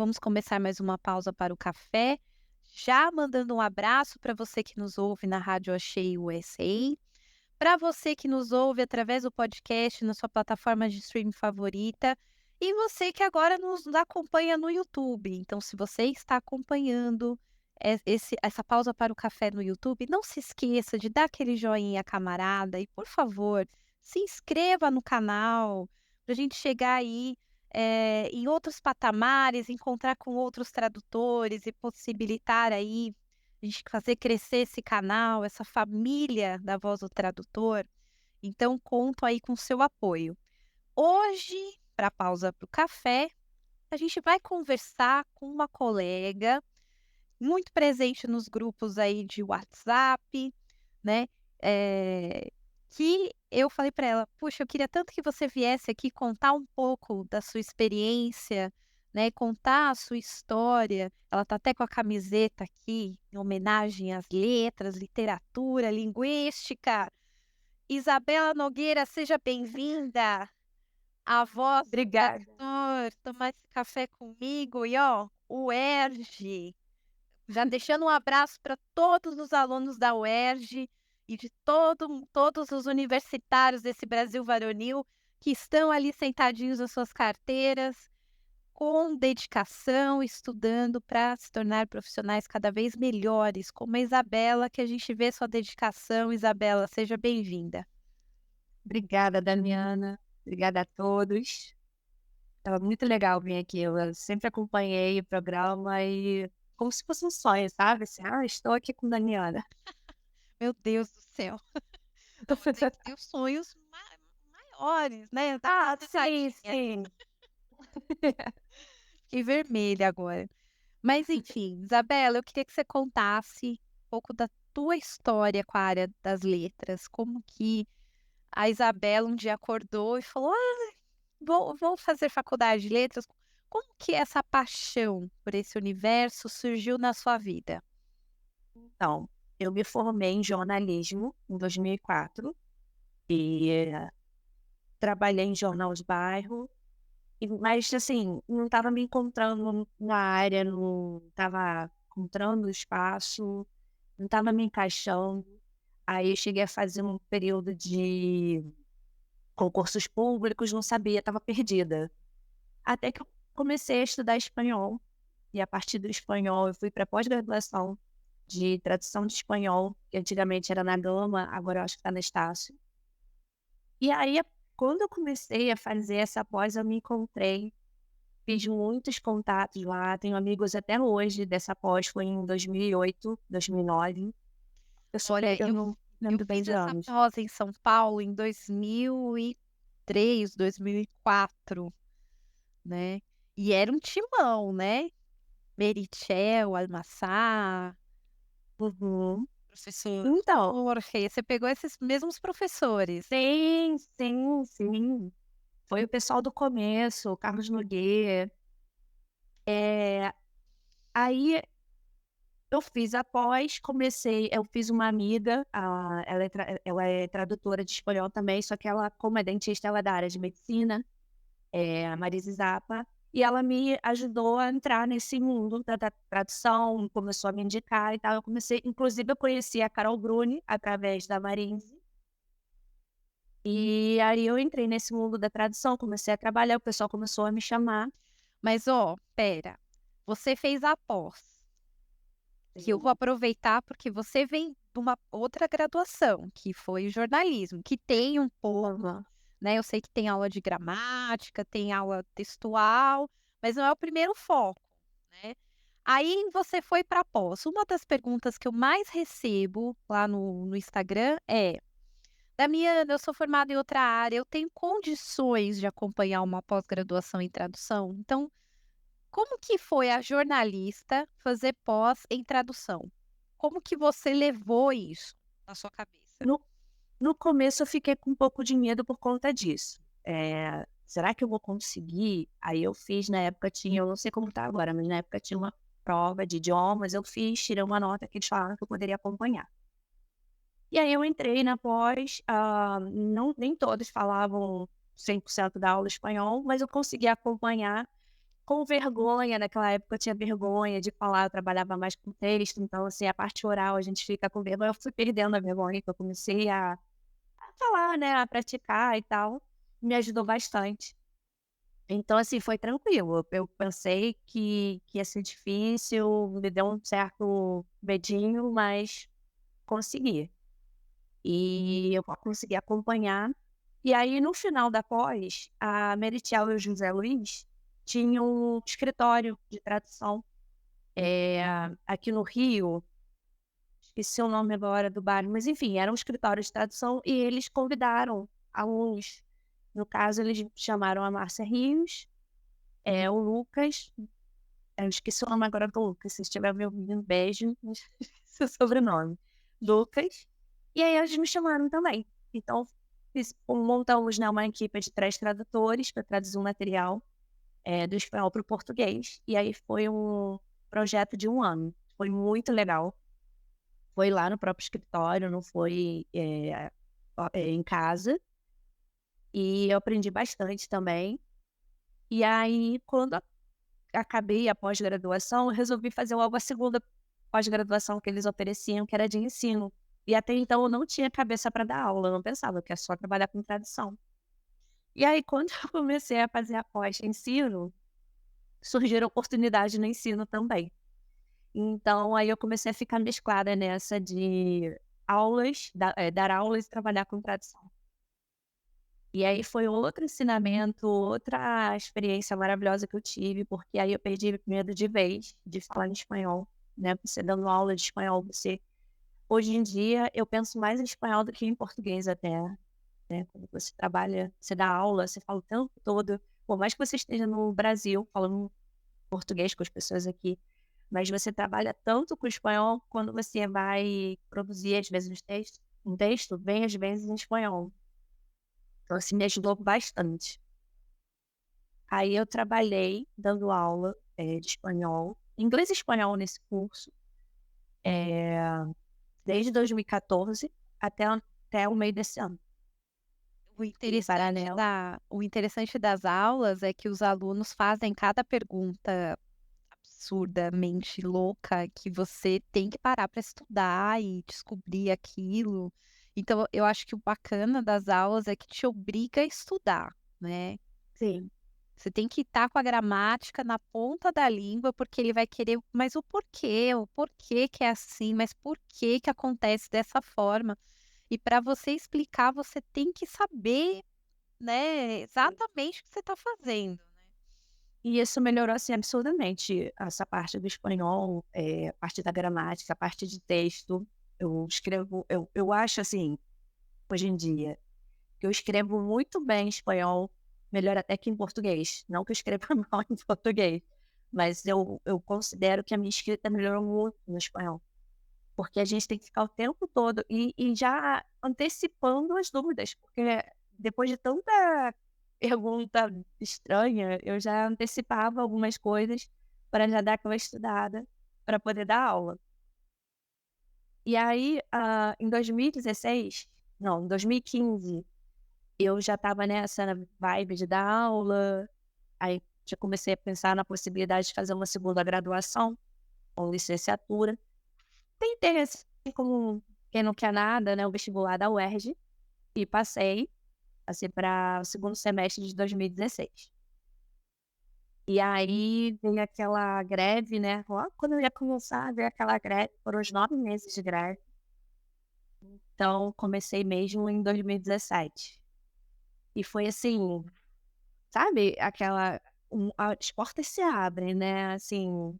Vamos começar mais uma pausa para o café. Já mandando um abraço para você que nos ouve na Rádio Achei USA, para você que nos ouve através do podcast na sua plataforma de streaming favorita e você que agora nos acompanha no YouTube. Então, se você está acompanhando essa pausa para o café no YouTube, não se esqueça de dar aquele joinha camarada e, por favor, se inscreva no canal para a gente chegar aí em outros patamares, encontrar com outros tradutores e possibilitar aí a gente fazer crescer esse canal, essa família da Voz do Tradutor. Então, conto aí com seu apoio. Hoje, para a pausa para o café, a gente vai conversar com uma colega muito presente nos grupos aí de WhatsApp, né? eh, que eu falei para ela: "Puxa, eu queria tanto que você viesse aqui contar um pouco da sua experiência, né, contar a sua história". Ela tá até com a camiseta aqui, em homenagem às letras, literatura, linguística. Isabela Nogueira, seja bem-vinda, a voz do Obrigada. tradutor, tomar esse café comigo e ó, o UERJ. Já deixando um abraço para todos os alunos da UERJ e de todos os universitários desse Brasil varonil que estão ali sentadinhos nas suas carteiras, com dedicação, estudando para se tornar profissionais cada vez melhores, como a Isabela, que a gente vê sua dedicação. Isabela, seja bem-vinda. Obrigada, Damiana. Obrigada a todos. Estava muito legal vir aqui. Eu sempre acompanhei o programa e como se fosse um sonho, sabe? Assim, estou aqui com Damiana. Meu Deus do céu. Não, mas tem que ter os sonhos maiores, né? Dá pra ser Sim, tadinha. sim. Fiquei vermelha agora. Mas enfim, Isabela, eu queria que você contasse um pouco da tua história com a área das letras. Como que a Isabela um dia acordou e falou: "Ah, vou fazer faculdade de letras". Como que essa paixão por esse universo surgiu na sua vida? Então, eu me formei em jornalismo em 2004 e trabalhei em jornal de bairro, mas assim, não estava me encontrando na área, não estava encontrando espaço, não estava me encaixando. Aí eu cheguei a fazer um período de concursos públicos, não sabia, estava perdida. Até que eu comecei a estudar espanhol, e a partir do espanhol eu fui para pós-graduação de tradução de espanhol, que antigamente era na Gama, agora eu acho que está na Estácio. E aí, quando eu comecei a fazer essa pós, eu me encontrei, fiz muitos contatos lá, tenho amigos até hoje dessa pós, foi em 2008, 2009. Olha, Eu não eu lembro bem fiz de essa anos. pós em São Paulo em 2003, 2004, né. E era um timão, né. Merichel, Almassar, Uhum. professor Então, Jorge, você pegou esses mesmos professores. sim, sim, sim. Foi o pessoal do começo, o Carlos Nogueira. Eh, Aí eu fiz a pós, eu fiz uma amiga, ela é tradutora de espanhol também, só que ela, como é dentista, ela é da área de medicina, a Marisa Zappa, e ela me ajudou a entrar nesse mundo da tradução, começou a me indicar e tal. Eu comecei, inclusive eu conheci a Carol Bruni através da Marise, e aí eu entrei nesse mundo da tradução, comecei a trabalhar, o pessoal começou a me chamar. Mas ó, espera, você fez a pós, que eu vou aproveitar porque você vem de uma outra graduação, que foi o jornalismo, que tem um pouco, Aham. né, eu sei que tem aula de gramática, tem aula textual, mas não é o primeiro foco, né. Aí você foi pra pós. Uma das perguntas que eu mais recebo lá no Instagram é: "Damiana, eu sou formada em outra área, eu tenho condições de acompanhar uma pós-graduação em tradução?". Então, como que foi a jornalista fazer pós em tradução? Como que você levou isso na sua cabeça? No no começo eu fiquei com um pouco de medo por conta disso. Será que eu vou conseguir? Aí eu fiz, na época tinha, eu não sei como tá agora, mas na época tinha uma prova de idiomas, eu fiz, tirei uma nota que eles falaram que eu poderia acompanhar. E aí eu entrei na pós, não, nem todos falavam 100% da aula espanhol, mas eu consegui acompanhar. com vergonha, naquela época eu tinha vergonha de falar, eu trabalhava mais com texto, então, assim, a parte oral a gente fica com vergonha, eu fui perdendo a vergonha, então eu comecei a falar, né, a praticar e tal, me ajudou bastante. Então, assim, foi tranquilo, eu pensei que ia ser difícil, me deu um certo medinho, mas consegui. E eu consegui acompanhar. E aí, no final da pós, a Meritiel e o José Luiz tinham um escritório de tradução, aqui no Rio, esqueci o nome agora do bairro, mas enfim, era um escritório de tradução e eles convidaram alunos. No caso, eles chamaram a Márcia Rios, o Lucas, eu esqueci o nome agora do Lucas, se estiver me ouvindo, beijo, seu sobrenome. Lucas. E aí eles me chamaram também. Então, montamos, né, uma equipe de 3 tradutores para traduzir um material do espanhol para o português. E aí foi um projeto de 1 ano. Foi muito legal. Foi lá no próprio escritório, não foi em casa. E eu aprendi bastante também. E aí, quando acabei a pós-graduação, eu resolvi fazer logo a segunda pós-graduação que eles ofereciam, que era de ensino. E até então eu não tinha cabeça para dar aula, eu não pensava que é só trabalhar com tradução. E aí, quando eu comecei a fazer a pós-ensino, surgiram oportunidades no ensino também. Então, aí eu comecei a ficar mesclada nessa de aulas, dar aulas e trabalhar com tradução. E aí foi outro ensinamento, outra experiência maravilhosa que eu tive, porque aí eu perdi medo de vez de falar em espanhol, né? Você dando aula de espanhol, hoje em dia eu penso mais em espanhol do que em português até, né? Quando você trabalha, você dá aula, você fala o tempo todo, por mais que você esteja no Brasil falando português com as pessoas aqui, mas você trabalha tanto com espanhol, quando você vai produzir, às vezes, um texto, vem às vezes em espanhol. Então, assim, me ajudou bastante. Aí eu trabalhei dando aula de espanhol, inglês e espanhol nesse curso, desde 2014 até o meio desse ano. O Em interessante paralelo. o interessante das aulas é que os alunos fazem cada pergunta absurdamente louca que você tem que parar para estudar e descobrir aquilo. Então, eu acho que o bacana das aulas é que te obriga a estudar, né. Sim, Você tem que estar com a gramática na ponta da língua, porque ele vai querer mas o porquê que é assim, mas por que que acontece dessa forma. E para você explicar, você tem que saber, né, sim. exatamente o que você está fazendo, né. E isso melhorou, assim, absurdamente essa parte do espanhol, a parte da gramática, a parte de texto. Eu acho, assim, hoje em dia, que eu escrevo muito bem espanhol, melhor até que em português. Não que eu escreva mal em português, mas eu considero que a minha escrita melhorou muito no espanhol. Porque a gente tem que ficar o tempo todo e já antecipando as dúvidas, porque depois de tanta pergunta estranha, eu já antecipava algumas coisas para já dar aquela estudada, para poder dar aula. E aí, em 2016, não, em 2015, eu já estava nessa vibe de dar aula, aí já comecei a pensar na possibilidade de fazer uma segunda graduação ou licenciatura. Tentei, assim, como quem não quer nada, né, o vestibular da UERJ e passei, para o segundo semestre de 2016. E aí veio aquela greve, né, logo quando eu ia começar, veio aquela greve, foram os 9 meses de greve, então comecei mesmo em 2017. E foi assim, sabe, as portas se abrem, né, assim,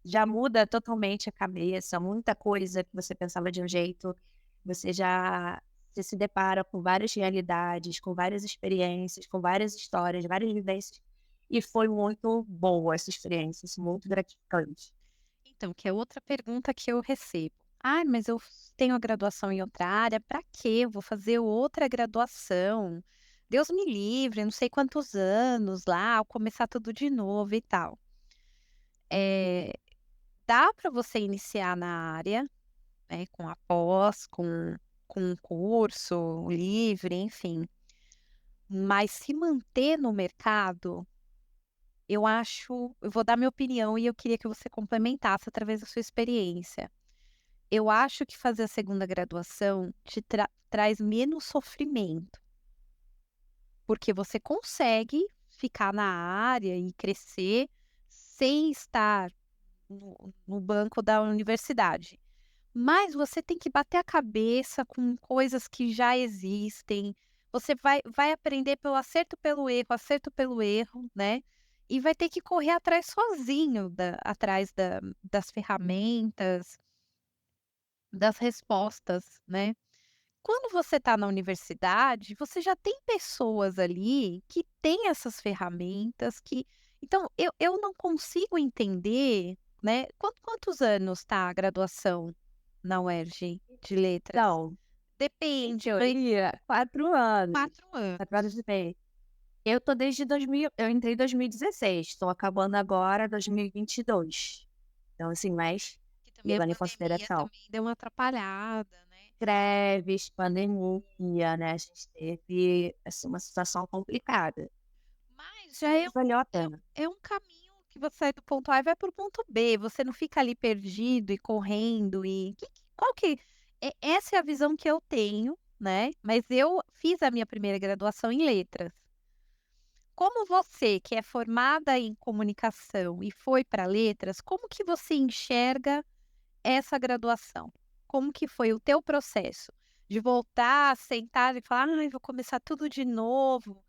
já muda totalmente a cabeça, muita coisa que você pensava de um jeito, você se depara com várias realidades, com várias experiências, com várias histórias, várias vivências, e foi muito boa essa experiência, assim, muito gratificante. Então, que é outra pergunta que eu recebo. "Ah, mas eu tenho a graduação em outra área, para quê? Eu vou fazer outra graduação. Deus me livre, não sei quantos anos lá, começar tudo de novo e tal". Eh, dá para você iniciar na área, né, com a pós, com um curso livre, enfim, mas se manter no mercado, eu vou dar minha opinião e eu queria que você complementasse através da sua experiência. Eu acho que fazer a segunda graduação te traz menos sofrimento, porque você consegue ficar na área e crescer sem estar no banco da universidade. Mas você tem que bater a cabeça com coisas que já existem. Você vai aprender pelo acerto pelo erro, né, e vai ter que correr atrás sozinho atrás das ferramentas, das respostas, né. Quando você está na universidade, você já tem pessoas ali que têm essas ferramentas então eu não consigo entender, né, quantos anos tá a graduação na UERJ de letras? Então, em Depende, mas teoria, 4 anos, 4 anos, 4 anos e meio. Eu tô desde 2000, eu entrei em 2016, estou acabando agora 2022. Então, assim, mas que também a levando em pandemia consideração também deu uma atrapalhada, né. greves, pandemia, né, a gente teve, assim, uma situação complicada, Mas já mas valeu a é pena. é um caminho que você sai do ponto A e vai para o ponto B, você não fica ali perdido e correndo e qual que essa é a visão que eu tenho, né, mas eu fiz a minha primeira graduação em letras. Como você, que é formada em comunicação e foi para letras, como que você enxerga essa graduação? Como que foi o teu processo de voltar, sentar e falar: "Ai, vou começar tudo de novo"?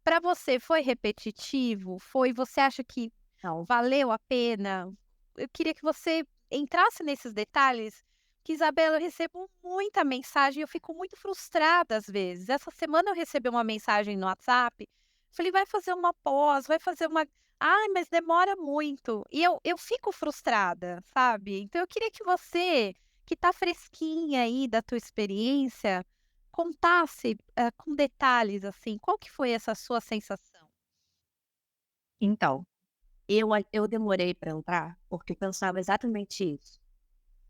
Para você foi repetitivo? Você acha que Não, valeu a pena? Eu queria que você entrasse nesses detalhes, que Isabela, eu recebo muita mensagem, eu fico muito frustrada às vezes. Essa semana eu recebi uma mensagem no WhatsApp, falei: "Vai fazer uma pós, vai fazer uma". "Ai, mas demora muito". E eu fico frustrada, sabe. Então eu queria que você, que está fresquinha aí da tua experiência, contasse, com detalhes, assim, qual que foi essa sua sensação? então, eu demorei para entrar, porque eu pensava exatamente isso.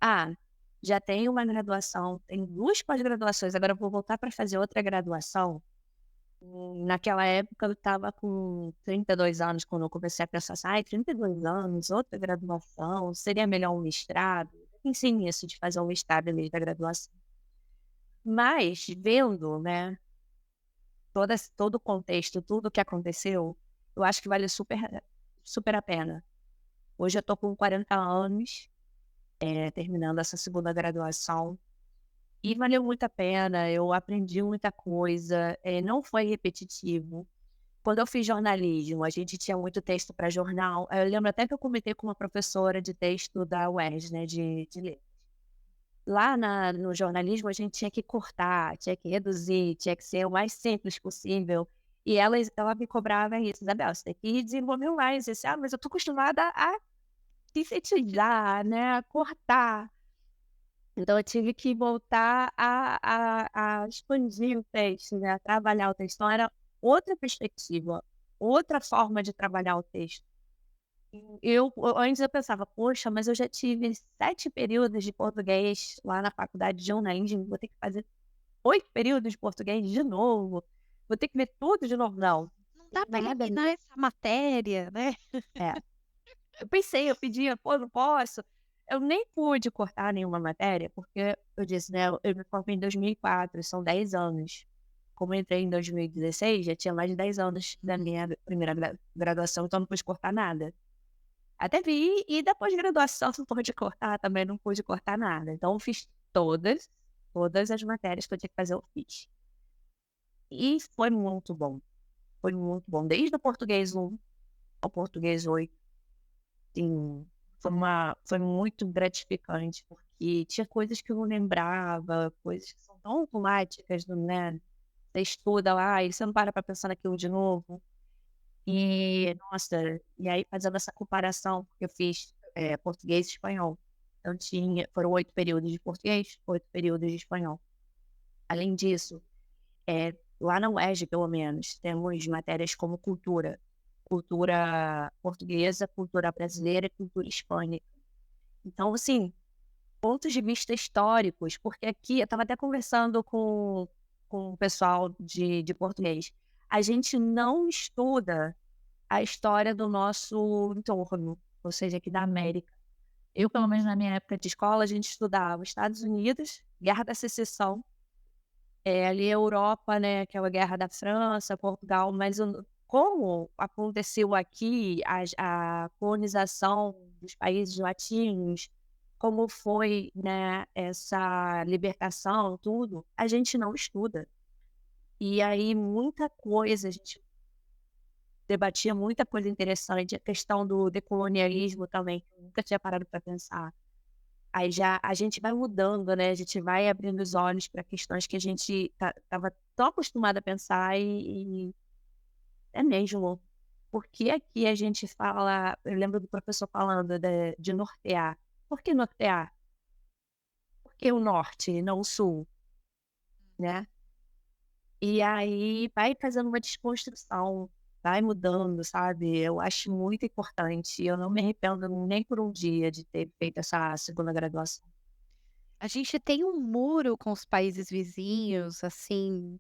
"Ah, já tenho uma graduação, tenho 2 pós-graduações, agora eu vou voltar para fazer outra graduação". Naquela época eu estava com 32 anos, quando eu comecei a pensar assim: "Ai, 32 anos, outra graduação, seria melhor um mestrado?". Eu pensei nisso, de fazer um mestrado em vez da graduação. Mas vendo, né, todo o contexto, tudo o que aconteceu, eu acho que vale super a pena. Hoje eu tô com 40 anos, terminando essa segunda graduação, e valeu muito a pena, eu aprendi muita coisa, não foi repetitivo. Quando eu fiz jornalismo, a gente tinha muito texto para jornal. Eu lembro até que eu comentei com uma professora de texto da UERJ, né, de letras. Lá no jornalismo, a gente tinha que cortar, tinha que reduzir, tinha que ser o mais simples possível. E ela me cobrava isso: "Isabel, você tem que desenvolver mais isso". "Ah, mas eu tô acostumada a sintetizar, né, a cortar". Então eu tive que voltar a expandir o texto, né, a trabalhar o texto. Então era outra perspectiva, outra forma de trabalhar o texto. Antes eu pensava: "Poxa, mas eu já tive 7 períodos de português lá na faculdade de jornalismo, vou ter que fazer 8 períodos de português de novo, vou ter que ver tudo de novo". Não, Não tem dá para nada. eliminar essa matéria, né. É. Eu pensei, eu pedia: "Pô, não posso". Eu nem pude cortar nenhuma matéria, porque eu disse, né, eu me formei em 2004, são 10 anos. Como eu entrei em 2016, já tinha mais de 10 anos da minha primeira graduação, então não pude cortar nada. Até vi, e da pós-graduação não pude cortar também, não pude cortar nada. Então eu fiz todas as matérias que eu tinha que fazer, eu fiz. E foi muito bom, desde o português 1 ao português 8. Sim, foi muito gratificante, porque tinha coisas que eu não lembrava, coisas que são tão automáticas, né, você estuda lá e você não para pra pensar naquilo de novo. E, nossa, e aí fazendo essa comparação, porque eu fiz, português e espanhol. Então foram 8 períodos de português, 8 períodos de espanhol. Além disso, lá na UERJ, pelo menos, temos matérias como cultura, cultura portuguesa, cultura brasileira e cultura hispânica. Então, assim, pontos de vista históricos, porque aqui eu estava até conversando com o pessoal de português, a gente não estuda a história do nosso entorno, ou seja, aqui da América. Eu, pelo menos na minha época de escola, a gente estudava Estados Unidos, Guerra da Secessão, ali a Europa, né, aquela guerra da França, Portugal, mas como aconteceu aqui a colonização dos países latinos, como foi, né, essa libertação, tudo, a gente não estuda. E aí muita coisa, a gente debatia muita coisa interessante, a questão do decolonialismo também, que eu nunca tinha parado para pensar. Aí já a gente vai mudando, né, a gente vai abrindo os olhos para questões que a gente estava tão acostumado a pensar e é mesmo. Porque aqui a gente fala, eu lembro do professor falando de nortear. Por que nortear? Por que o norte e não o sul, né? E aí vai fazendo uma desconstrução, vai mudando, sabe? Eu acho muito importante. Eu não me arrependo nem por um dia de ter feito essa segunda graduação. A gente tem um muro com os países vizinhos, assim,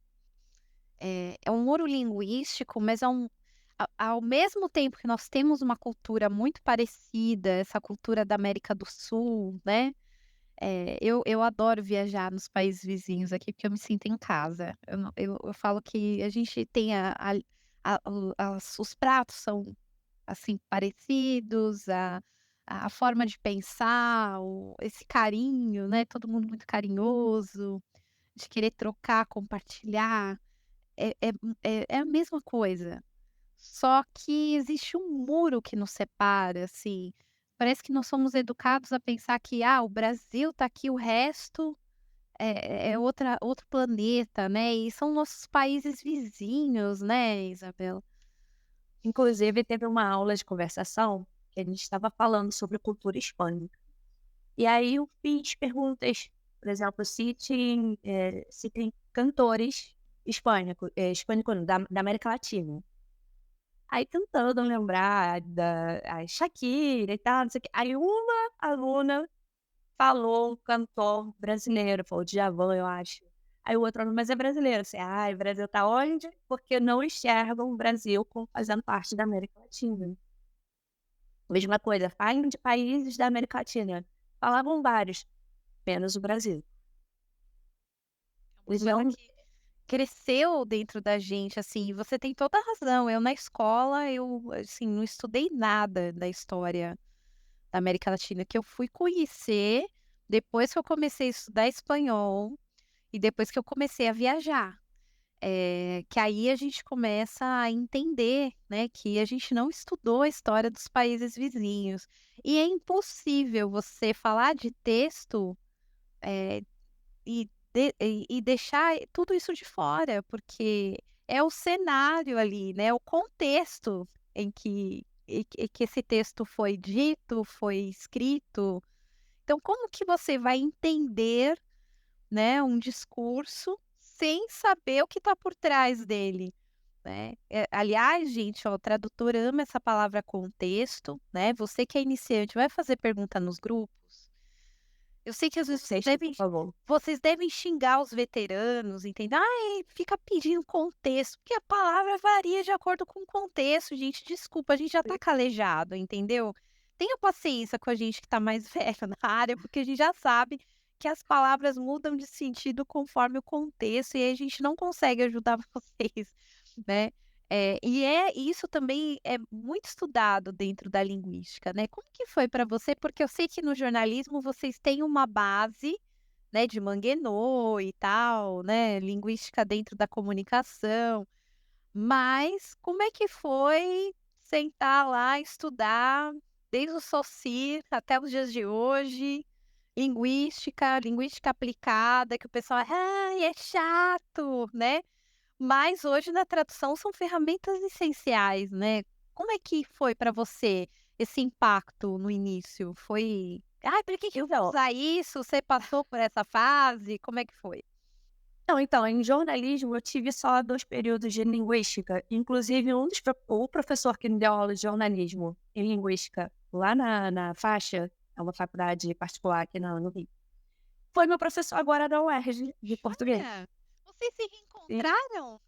é um muro linguístico, mas ao mesmo tempo que nós temos uma cultura muito parecida, essa cultura da América do Sul, né, eu adoro viajar nos países vizinhos aqui, porque eu me sinto em casa. Eu falo que a gente tem os pratos são, assim, parecidos, a forma de pensar, esse carinho, né, todo mundo muito carinhoso, de querer trocar, compartilhar, é a mesma coisa. Só que existe um muro que nos separa, assim, parece que nós somos educados a pensar que, o Brasil tá aqui, o resto é outro planeta, né, e são nossos países vizinhos, né, Isabela. Inclusive, teve uma aula de conversação que a gente estava falando sobre cultura hispânica. E aí eu fiz perguntas, por exemplo, se tem cantores hispânico não, da América Latina. Aí tentando lembrar da a Shakira e tal, não sei o quê. Aí uma aluna falou um cantor brasileiro, falou Djavan, eu acho. Aí o outro aluno: "Mas é brasileiro", assim: "Ai, o Brasil tá onde?" Porque não enxergam o Brasil como fazendo parte da América Latina. Mesma coisa, falem de países da América Latina. Falavam vários, menos o Brasil. É uma coisa Então, que cresceu dentro da gente, assim, e você tem toda a razão. Eu na escola, assim, não estudei nada da história da América Latina, que eu fui conhecer depois que eu comecei a estudar espanhol e depois que eu comecei a viajar. Que aí a gente começa a entender, né, que a gente não estudou a história dos países vizinhos. E é impossível você falar de texto, eh, e deixar tudo isso de fora, porque é o cenário ali, né, o contexto em que esse texto foi dito, foi escrito. Então como que você vai entender, né, um discurso sem saber o que está por trás dele, né? Aliás, gente, ó, o tradutor ama essa palavra contexto, né, você que é iniciante vai fazer pergunta nos grupos. Eu sei que às vezes sexta, por favor. vocês devem xingar os veteranos, entendeu? "Ai, fica pedindo contexto", porque a palavra varia de acordo com o contexto, gente, desculpa, a gente já tá calejado, entendeu? Tenha paciência com a gente que tá mais velho na área, porque a gente já sabe que as palavras mudam de sentido conforme o contexto, e aí a gente não consegue ajudar vocês, né? Isso também é muito estudado dentro da linguística, né. Como que foi para você? Porque eu sei que no jornalismo vocês têm uma base, né, de Manguenot e tal, né, linguística dentro da comunicação, mas como é que foi sentar lá, estudar desde o Saussure até os dias de hoje, linguística aplicada, que o pessoal: "Ai, é chato", né. Mas hoje na tradução são ferramentas essenciais, né. Como é que foi para você esse impacto no início? Foi: "Ai, para que que eu vou Então usar isso?" Você passou por essa fase? Como é que foi? então, em jornalismo eu tive só 2 períodos de linguística, inclusive o professor que me deu aula de jornalismo em linguística lá na faixa, é uma faculdade particular aqui no Rio, foi meu professor agora da UERJ de português. Jura? Vocês se Sim, reencontraram?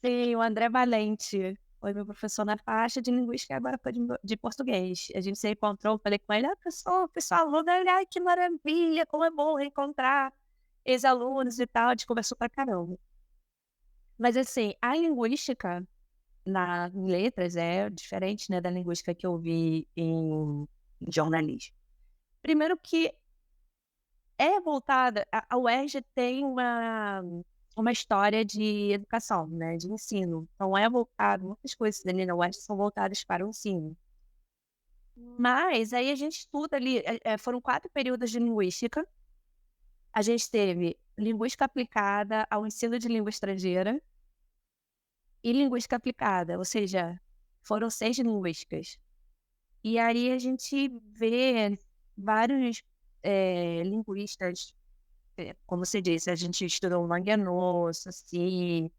sim, o André Valente. foi meu professor na faixa de linguística e agora foi de português. A gente se encontrou, falei com ele: professor, fui sua aluna". Ele: "Ai, que maravilha, como é bom reencontrar ex-alunos e tal", a gente conversou pra caramba. Mas assim, a linguística em letras é diferente, né, da linguística que eu vi em jornalismo. Primeiro que é voltada a UERJ tem uma história de educação, né, de ensino. Então é voltado muitas coisas ali na UERJ são voltadas para o ensino. Mas aí a gente estuda ali, foram 4 períodos de linguística. A gente teve linguística aplicada ao ensino de língua estrangeira e linguística aplicada, ou seja, foram 6 linguísticas. E aí a gente vê vários, linguistas, como você disse, a gente estudou Manguiano, Saci,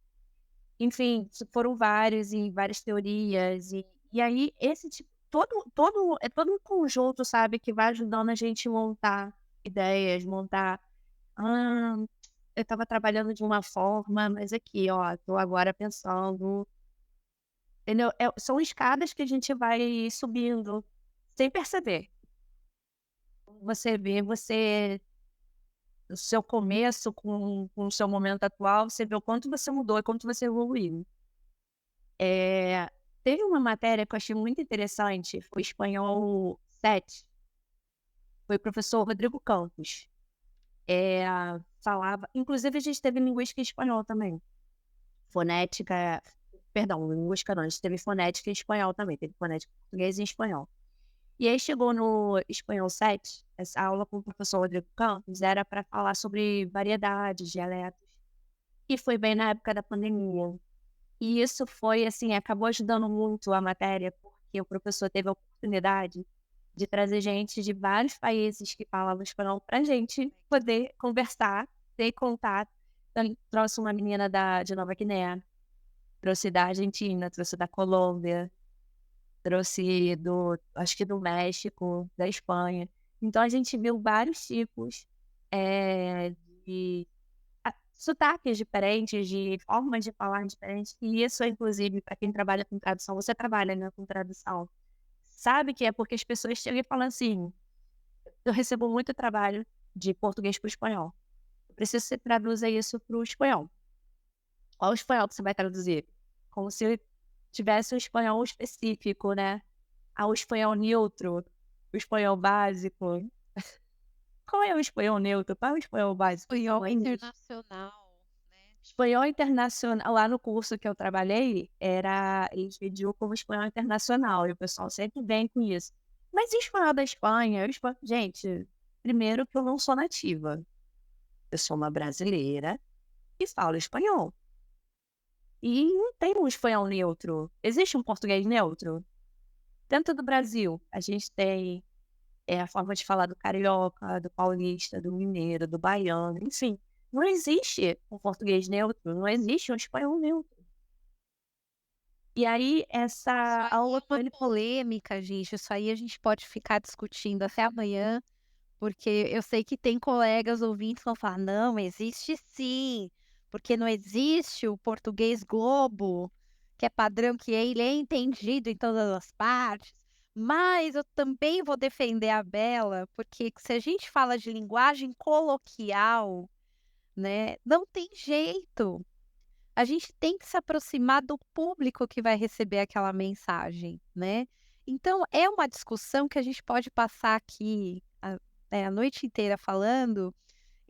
enfim, foram vários e várias teorias, e aí esse tipo todo um conjunto, sabe, que vai ajudando a gente montar ideias, montar: "Ah, eu estava trabalhando de uma forma, mas aqui, ó, estou agora pensando", entendeu? São escadas que a gente vai subindo sem perceber. Você vê, o seu começo com o seu momento atual, você vê o quanto você mudou e quanto você evoluiu. Eh, Teve uma matéria que eu achei muito interessante, foi espanhol 7, foi o professor Rodrigo Campos. Eh, Falava, inclusive a gente teve linguística em espanhol também, fonética, perdão, linguística não, a gente teve fonética em espanhol também, teve fonética em português e em espanhol. E aí chegou no espanhol 7, essa aula com o professor Rodrigo Campos era para falar sobre variedades, dialetos, e foi bem na época da pandemia. E isso foi, assim, acabou ajudando muito a matéria, porque o professor teve a oportunidade de trazer gente de vários países que falavam espanhol pra gente poder conversar, ter contato. Então ele trouxe uma menina de Nova Guiné, trouxe da Argentina, trouxe da Colômbia, trouxe acho que do México, da Espanha. Então a gente viu vários tipos, de sotaques diferentes, de formas de falar diferentes, e isso inclusive para quem trabalha com tradução, você trabalha, né, com tradução, sabe que é porque as pessoas chegam e falam assim: "Eu recebo muito trabalho de português para o espanhol, eu preciso que você traduza isso para o espanhol". Qual o espanhol que você vai traduzir? Como se tivesse um espanhol específico, né. O espanhol neutro, o espanhol básico. Qual é o espanhol neutro? Qual é o espanhol básico? Espanhol Inglês. internacional, né. Espanhol internacional, lá no curso que eu trabalhei, eles pediam como espanhol internacional, e o pessoal sempre vem com isso. Mas e o espanhol da Espanha? Gente, primeiro que eu não sou nativa, eu sou uma brasileira e falo espanhol. E não tem um espanhol neutro. Existe um português neutro? Dentro do Brasil, a gente tem, a forma de falar do carioca, do paulista, do mineiro, do baiano, enfim. Não existe um português neutro, não existe um espanhol neutro. E aí Isso essa aí aula é com uma ele polêmica, gente, isso aí a gente pode ficar discutindo até amanhã, porque eu sei que tem colegas ouvintes que vão falar: "Não, existe sim, porque não existe o português Globo, que é padrão, que ele é entendido em todas as partes". Mas eu também vou defender a Bela, porque se a gente fala de linguagem coloquial, né, não tem jeito. A gente tem que se aproximar do público que vai receber aquela mensagem, né. Então é uma discussão que a gente pode passar aqui a noite inteira falando,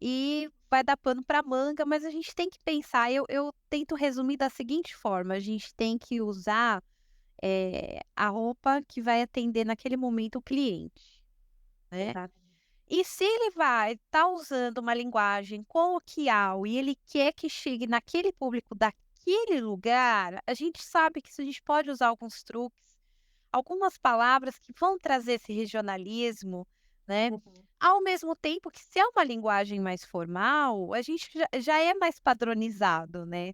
e vai dar pano para manga, mas a gente tem que pensar, eu tento resumir da seguinte forma: a gente tem que usar, a roupa que vai atender naquele momento o cliente, né. exato, E se ele vai estar usando uma linguagem coloquial e ele quer que chegue naquele público daquele lugar, a gente sabe que isso a gente pode usar alguns truques, algumas palavras que vão trazer esse regionalismo, né. uhum. Ao mesmo tempo que se é uma linguagem mais formal, a gente já é mais padronizado, né.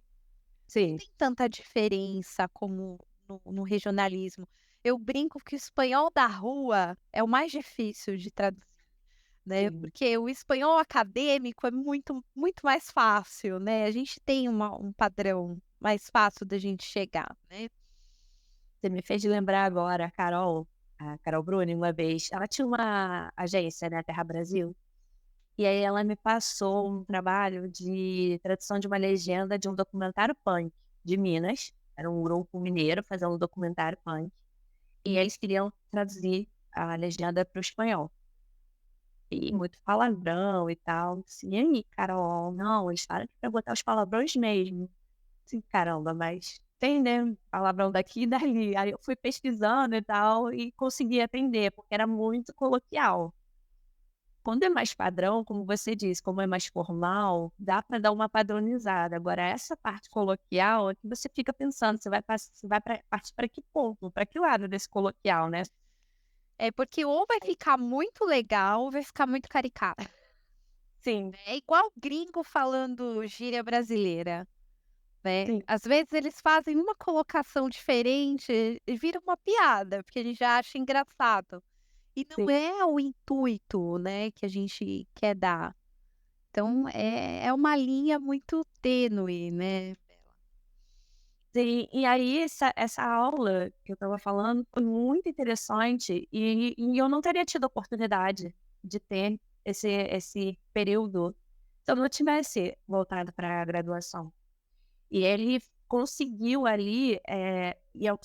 Não Sim, tem tanta diferença como no regionalismo. Eu brinco que o espanhol da rua é o mais difícil de traduzir, né, sim. porque o espanhol acadêmico é muito mais fácil, né, a gente tem um padrão mais fácil da gente chegar, né. Você me fez lembrar agora a Carol Bruni, uma vez, ela tinha uma agência, né, Terra Brasil, e aí ela me passou um trabalho de tradução de uma legenda de um documentário punk de Minas. Era um grupo mineiro fazendo um documentário punk. E eles queriam traduzir a legenda para o espanhol. E muito palavrão e tal. Assim, e aí, Carol? Não, eles falam que é pra botar os palavrões mesmo. Assim, caramba, mas tem, né, palavrão daqui e dali. Aí eu fui pesquisando e tal e consegui atender, porque era muito coloquial. Quando é mais padrão, como você disse, como é mais formal, dá para dar uma padronizada. Agora, essa parte coloquial é que você fica pensando, você vai partir para que ponto, para que lado desse coloquial, né? É porque ou vai ficar muito legal ou vai ficar muito caricato. Sim, É igual gringo falando gíria brasileira, né. sim, Às vezes eles fazem uma colocação diferente e vira uma piada, porque a gente já acha engraçado. E não sim. é o intuito, né, que a gente quer dar. Então é uma linha muito tênue, né. Sim, e aí essa aula que eu estava falando foi muito interessante e eu não teria tido a oportunidade de ter esse período se eu não tivesse voltado para a graduação. E ele conseguiu ali,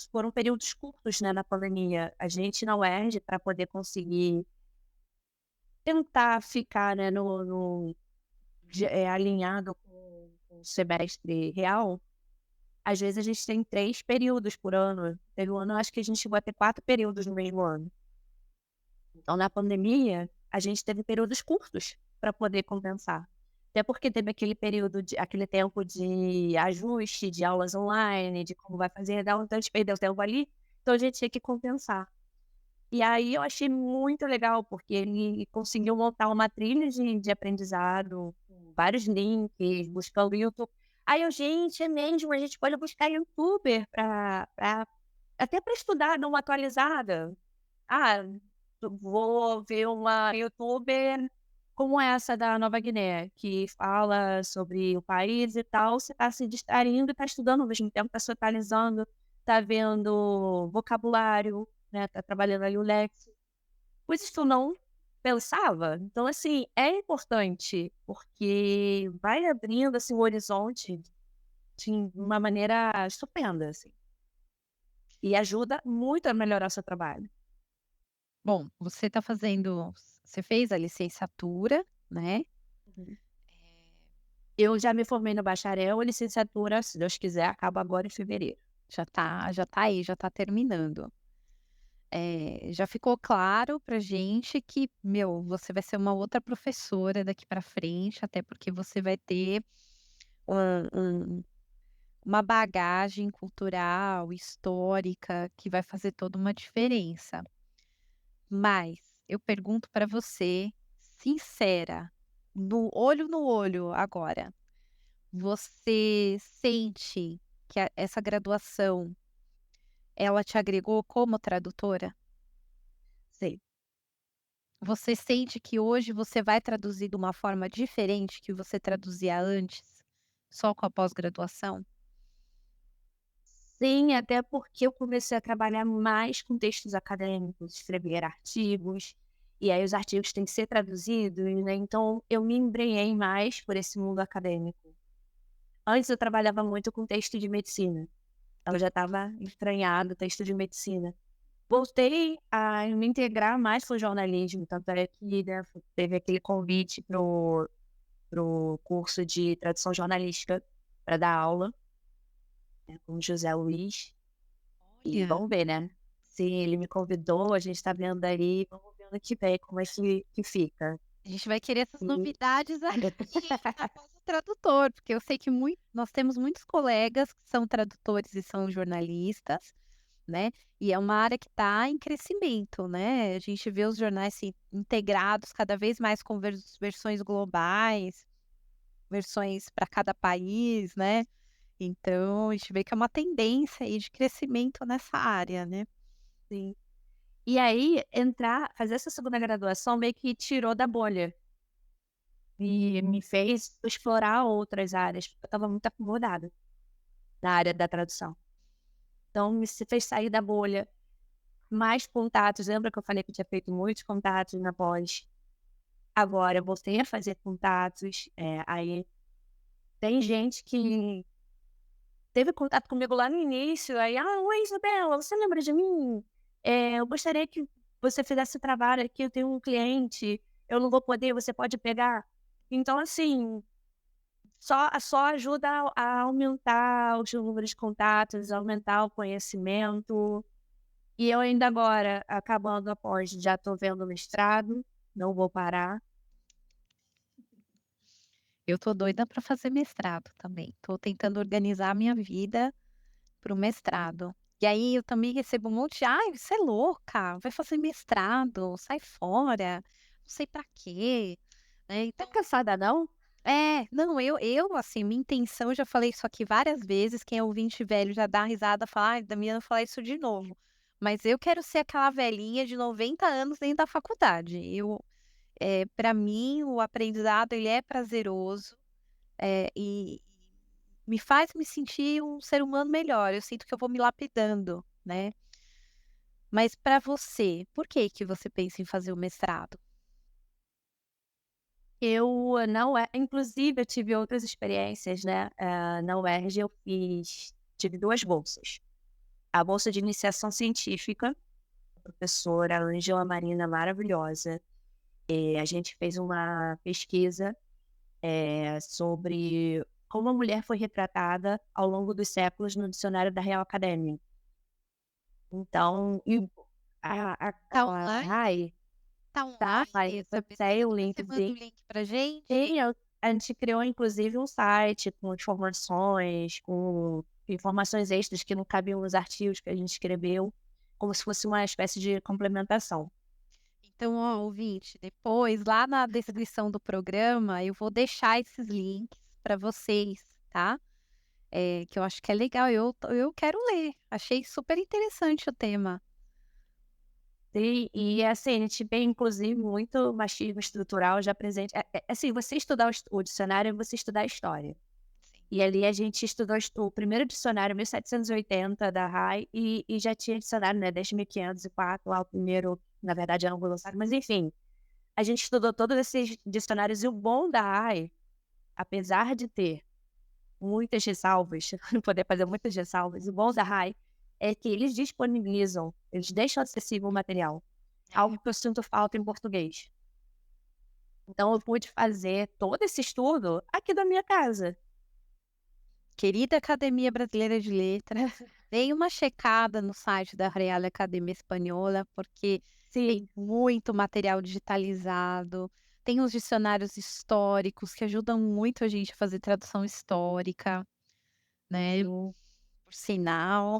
foram períodos curtos, né, na pandemia. A gente na UERJ, para poder conseguir tentar ficar, né, alinhado com o semestre real, às vezes a gente tem 3 períodos por ano. Teve um ano, eu acho que a gente chegou a ter 4 períodos no mesmo ano. Então, na pandemia, a gente teve períodos curtos para poder compensar. Até porque teve aquele tempo de ajuste de aulas online, de como vai fazer, então a gente perdeu tempo ali, então a gente tinha que compensar. E aí eu achei muito legal, porque ele conseguiu montar uma trilha de aprendizado, com vários links, buscando YouTube. Aí eu: "Gente, é mesmo, a gente pode buscar youtuber para até para estudar, dar uma atualizada". Ah, vou ver uma youtuber como essa da Nova Guiné, que fala sobre o país e tal, você está se distraindo e está estudando ao mesmo tempo, está se atualizando, está vendo vocabulário, né, está trabalhando ali o léxico, coisas que eu não pensava. Então, assim, é importante, porque vai abrindo, assim, o horizonte de uma maneira estupenda, assim, e ajuda muito a melhorar o seu trabalho. Bom, você fez a licenciatura, né. Uhum. Eu já me formei no bacharel, a licenciatura, se Deus quiser, acaba agora em fevereiro. Já tá aí, já tá terminando. Já ficou claro pra gente que, meu, você vai ser uma outra professora daqui pra frente, até porque você vai ter um um uma bagagem cultural, histórica, que vai fazer toda uma diferença. Mas eu pergunto pra você, sincera, no olho agora, você sente que essa graduação, ela te agregou como tradutora? Sim. Você sente que hoje você vai traduzir de uma forma diferente que você traduzia antes, só com a pós-graduação? Sim, até porque eu comecei a trabalhar mais com textos acadêmicos, escrever artigos, e aí os artigos têm que ser traduzidos, né, então eu me embrenhei mais por esse mundo acadêmico. Antes eu trabalhava muito com texto de medicina, então eu já estava entranhado texto de medicina. Voltei a me integrar mais com o jornalismo, tanto é que, né, teve aquele convite pro curso de tradução jornalística para dar aula, né, com o José Luiz, e Olha, vamos ver, né, se ele me convidou, a gente tá vendo aí, vamos ver ano que vem como é que fica. a gente vai querer essas E novidades aqui após o tradutor, porque eu sei que nós temos muitos colegas que são tradutores e são jornalistas, né, e é uma área que está em crescimento, né, a gente vê os jornais se integrados cada vez mais com versões globais, versões para cada país, né. Então, a gente vê que é uma tendência aí de crescimento nessa área, né. sim. E aí fazer essa segunda graduação meio que tirou da bolha, e me fez explorar outras áreas, porque eu estava muito acomodada na área da tradução. então me fez sair da bolha. Mais contatos, lembra que eu falei que eu tinha feito muitos contatos na pós? Agora eu voltei a fazer contatos, aí tem gente que teve contato comigo lá no início, aí: "Ah, oi Isabela, você lembra de mim? Eu gostaria que você fizesse trabalho aqui, eu tenho um cliente, eu não vou poder, você pode pegar?". Então assim, só ajuda a aumentar os números de contatos, aumentar o conhecimento. E eu ainda agora, acabando a pós, já estou vendo o mestrado, não vou parar. Eu tô doida para fazer mestrado também. Tô tentando organizar a minha vida para o mestrado. E aí eu também recebo um monte de: "Ai, você é louca, vai fazer mestrado, sai fora, não sei para quê", né, Tá então cansada não? não, eu, assim, minha intenção, eu já falei isso aqui várias vezes, quem é ouvinte velho já dá risada, fala: "Ai, Damiana falar isso de novo", mas eu quero ser aquela velhinha de 90 anos dentro da faculdade. Pra mim o aprendizado ele é prazeroso, e me faz me sentir um ser humano melhor, eu sinto que eu vou me lapidando, né. Mas para você, por que que você pensa em fazer o mestrado? Eu não inclusive eu tive outras experiências, né, na UERJ tive 2 bolsas. A bolsa de iniciação científica, a professora Ângela Marina maravilhosa, a gente fez uma pesquisa, sobre como a mulher foi retratada ao longo dos séculos no dicionário da Real Academia. Então, Tá a online? RAI Tá tá, online eu essa botei pesquisa? o Depois você manda o linkzinho. link pra gente. Sim, a gente criou inclusive um site com informações, com informações extras que não cabiam nos artigos que a gente escreveu, como se fosse uma espécie de complementação. Então, ó, ouvinte, depois lá na descrição do programa eu vou deixar esses links para vocês, tá? Que eu acho que é legal, eu quero ler, achei super interessante o tema. Sim, e assim, a gente vê inclusive muito machismo estrutural já presente. Assim, você estudar o dicionário é você estudar a história. Sim. E ali a gente estudou o primeiro dicionário, 1780, da RAI, e já tinha dicionário, né, desde 1504, lá o primeiro, na verdade, era anglo-saxão, mas enfim, a gente estudou todos esses dicionários e o bom da RAI, apesar de ter muitas ressalvas, poder fazer muitas ressalvas, o bom da RAI é que eles disponibilizam, eles deixam acessível o material, algo que eu sinto falta em português. Então eu pude fazer todo esse estudo aqui da minha casa. Querida Academia Brasileira de Letras, dei uma checada no site da Real Academia Espanhola, porque Sim, tem muito material digitalizado, tem os dicionários históricos que ajudam muito a gente a fazer tradução histórica, né, sim. por sinal.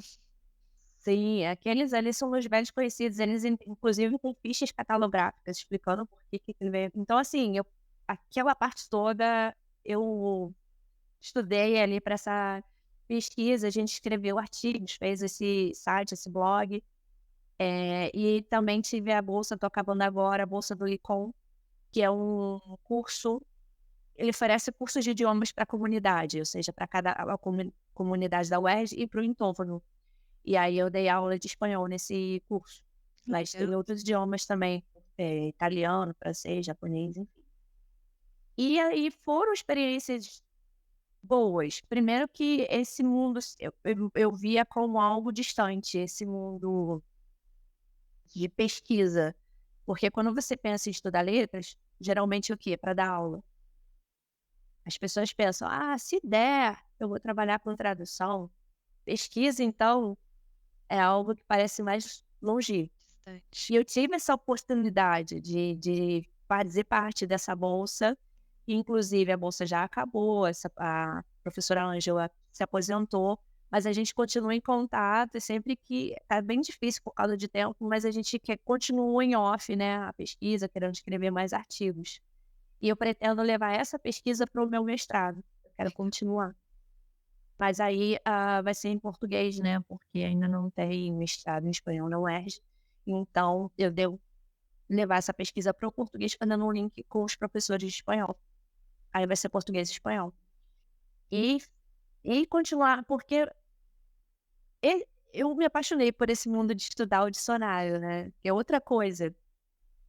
Sim, aqueles ali são meus velhos conhecidos, eles inclusive têm fichas catalográficas explicando por que veio. Então assim, aquela parte toda eu estudei ali para essa pesquisa, a gente escreveu artigos, fez esse site, esse blog, e também tive a bolsa, estou acabando agora, a bolsa do ICOM, que é um curso, ele oferece cursos de idiomas para a comunidade, ou seja, para cada comunidade da UERJ e para o entorno. E aí eu dei aula de espanhol nesse curso, mas Legal. tem outros idiomas também, italiano, francês, japonês, enfim. E aí foram experiências boas. Primeiro que esse mundo eu via como algo distante, esse mundo de pesquisa, porque quando você pensa em estudar letras, geralmente o quê? Para dar aula. As pessoas pensam: "Ah, se der, eu vou trabalhar com tradução". Pesquisa então é algo que parece mais longínquo. Distante. E eu tive essa oportunidade de fazer parte dessa bolsa, e inclusive a bolsa já acabou, a professora Ângela se aposentou, mas a gente continua em contato e sempre que tá bem difícil por causa de tempo, mas a gente continua em off, né, a pesquisa, querendo escrever mais artigos. E eu pretendo levar essa pesquisa para o meu mestrado, eu quero continuar. Mas aí, vai ser em português, né, porque ainda não tem mestrado em espanhol na UERJ, então eu devo levar essa pesquisa para o português, fazendo um link com os professores de espanhol. Aí vai ser português e espanhol. E continuar, porque eu me apaixonei por esse mundo de estudar o dicionário, né, que é outra coisa.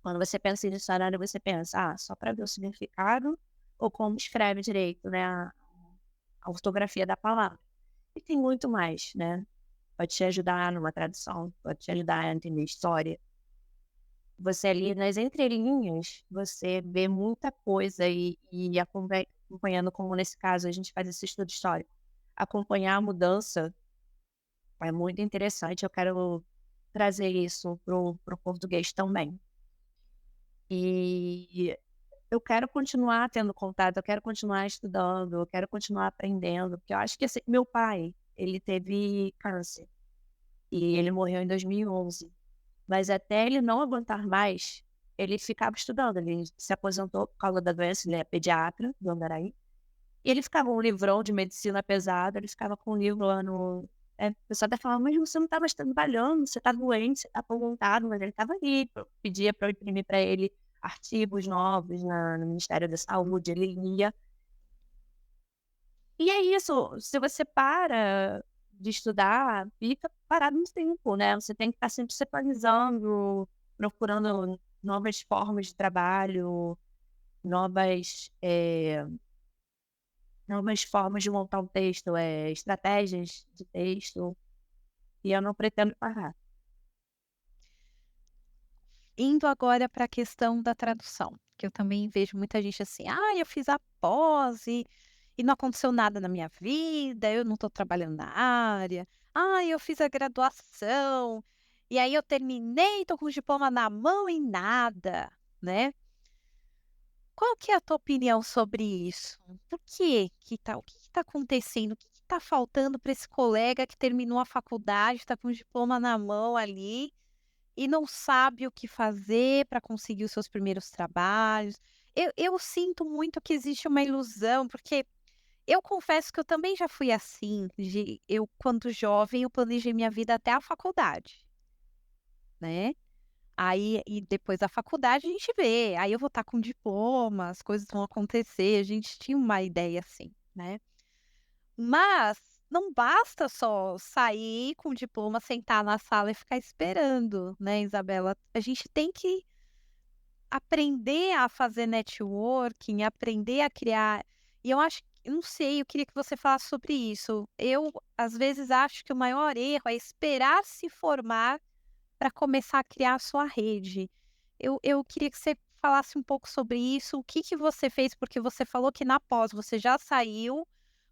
Quando você pensa em dicionário, você pensa: "Ah, só para ver o significado ou como escreve direito, né, a ortografia da palavra". E tem muito mais, né. Pode te ajudar numa tradução, pode te ajudar a entender história. Você ali nas entrelinhas, você vê muita coisa e acompanhando, como nesse caso a gente faz esse estudo histórico, acompanhar a mudança é muito interessante, eu quero trazer isso para o português também. E eu quero continuar tendo contato, eu quero continuar estudando, eu quero continuar aprendendo, porque eu acho que, assim, meu pai, ele teve câncer e ele morreu em 2011, mas até ele não aguentar mais, ele ficava estudando, ele se aposentou por causa da doença, ele é pediatra do Andaraí, e ele ficava um livrão de medicina pesado, ele ficava com um livro lá no o pessoal até falava: "Mas você não está mais trabalhando, você está doente, você está aposentado", mas ele estava ali, pedia para eu imprimir para ele artigos novos no Ministério da Saúde, ele lia. E é isso, se você para de estudar, fica parado no tempo, né, você tem que estar sempre se atualizando, procurando novas formas de trabalho, novas, novas formas de montar um texto, estratégias de texto, e eu não pretendo parar. Indo agora para a questão da tradução, que eu também vejo muita gente assim: "Ah, eu fiz a pós e não aconteceu nada na minha vida, eu não estou trabalhando na área. Ah, eu fiz a graduação, e aí eu terminei, estou com o diploma na mão e nada", né. Qual que é a tua opinião sobre isso? Por que tá o que está acontecendo? O que está faltando para esse colega que terminou a faculdade, está com o diploma na mão ali e não sabe o que fazer para conseguir os seus primeiros trabalhos? Eu sinto muito que existe uma ilusão, porque eu confesso que eu também já fui assim, de eu quando jovem eu planejei minha vida até a faculdade, né. Aí e depois da faculdade a gente vê, aí eu vou estar com diploma, as coisas vão acontecer, a gente tinha uma ideia assim, né. Mas não basta só sair com o diploma, sentar na sala e ficar esperando, né, Isabela. A gente tem que aprender a fazer networking, aprender a criar e eu acho eu não sei, eu queria que você falasse sobre isso. Eu, às vezes, acho que o maior erro é esperar se formar para começar a criar a sua rede. Eu queria que você falasse um pouco sobre isso, o que que você fez, porque você falou que na pós você já saiu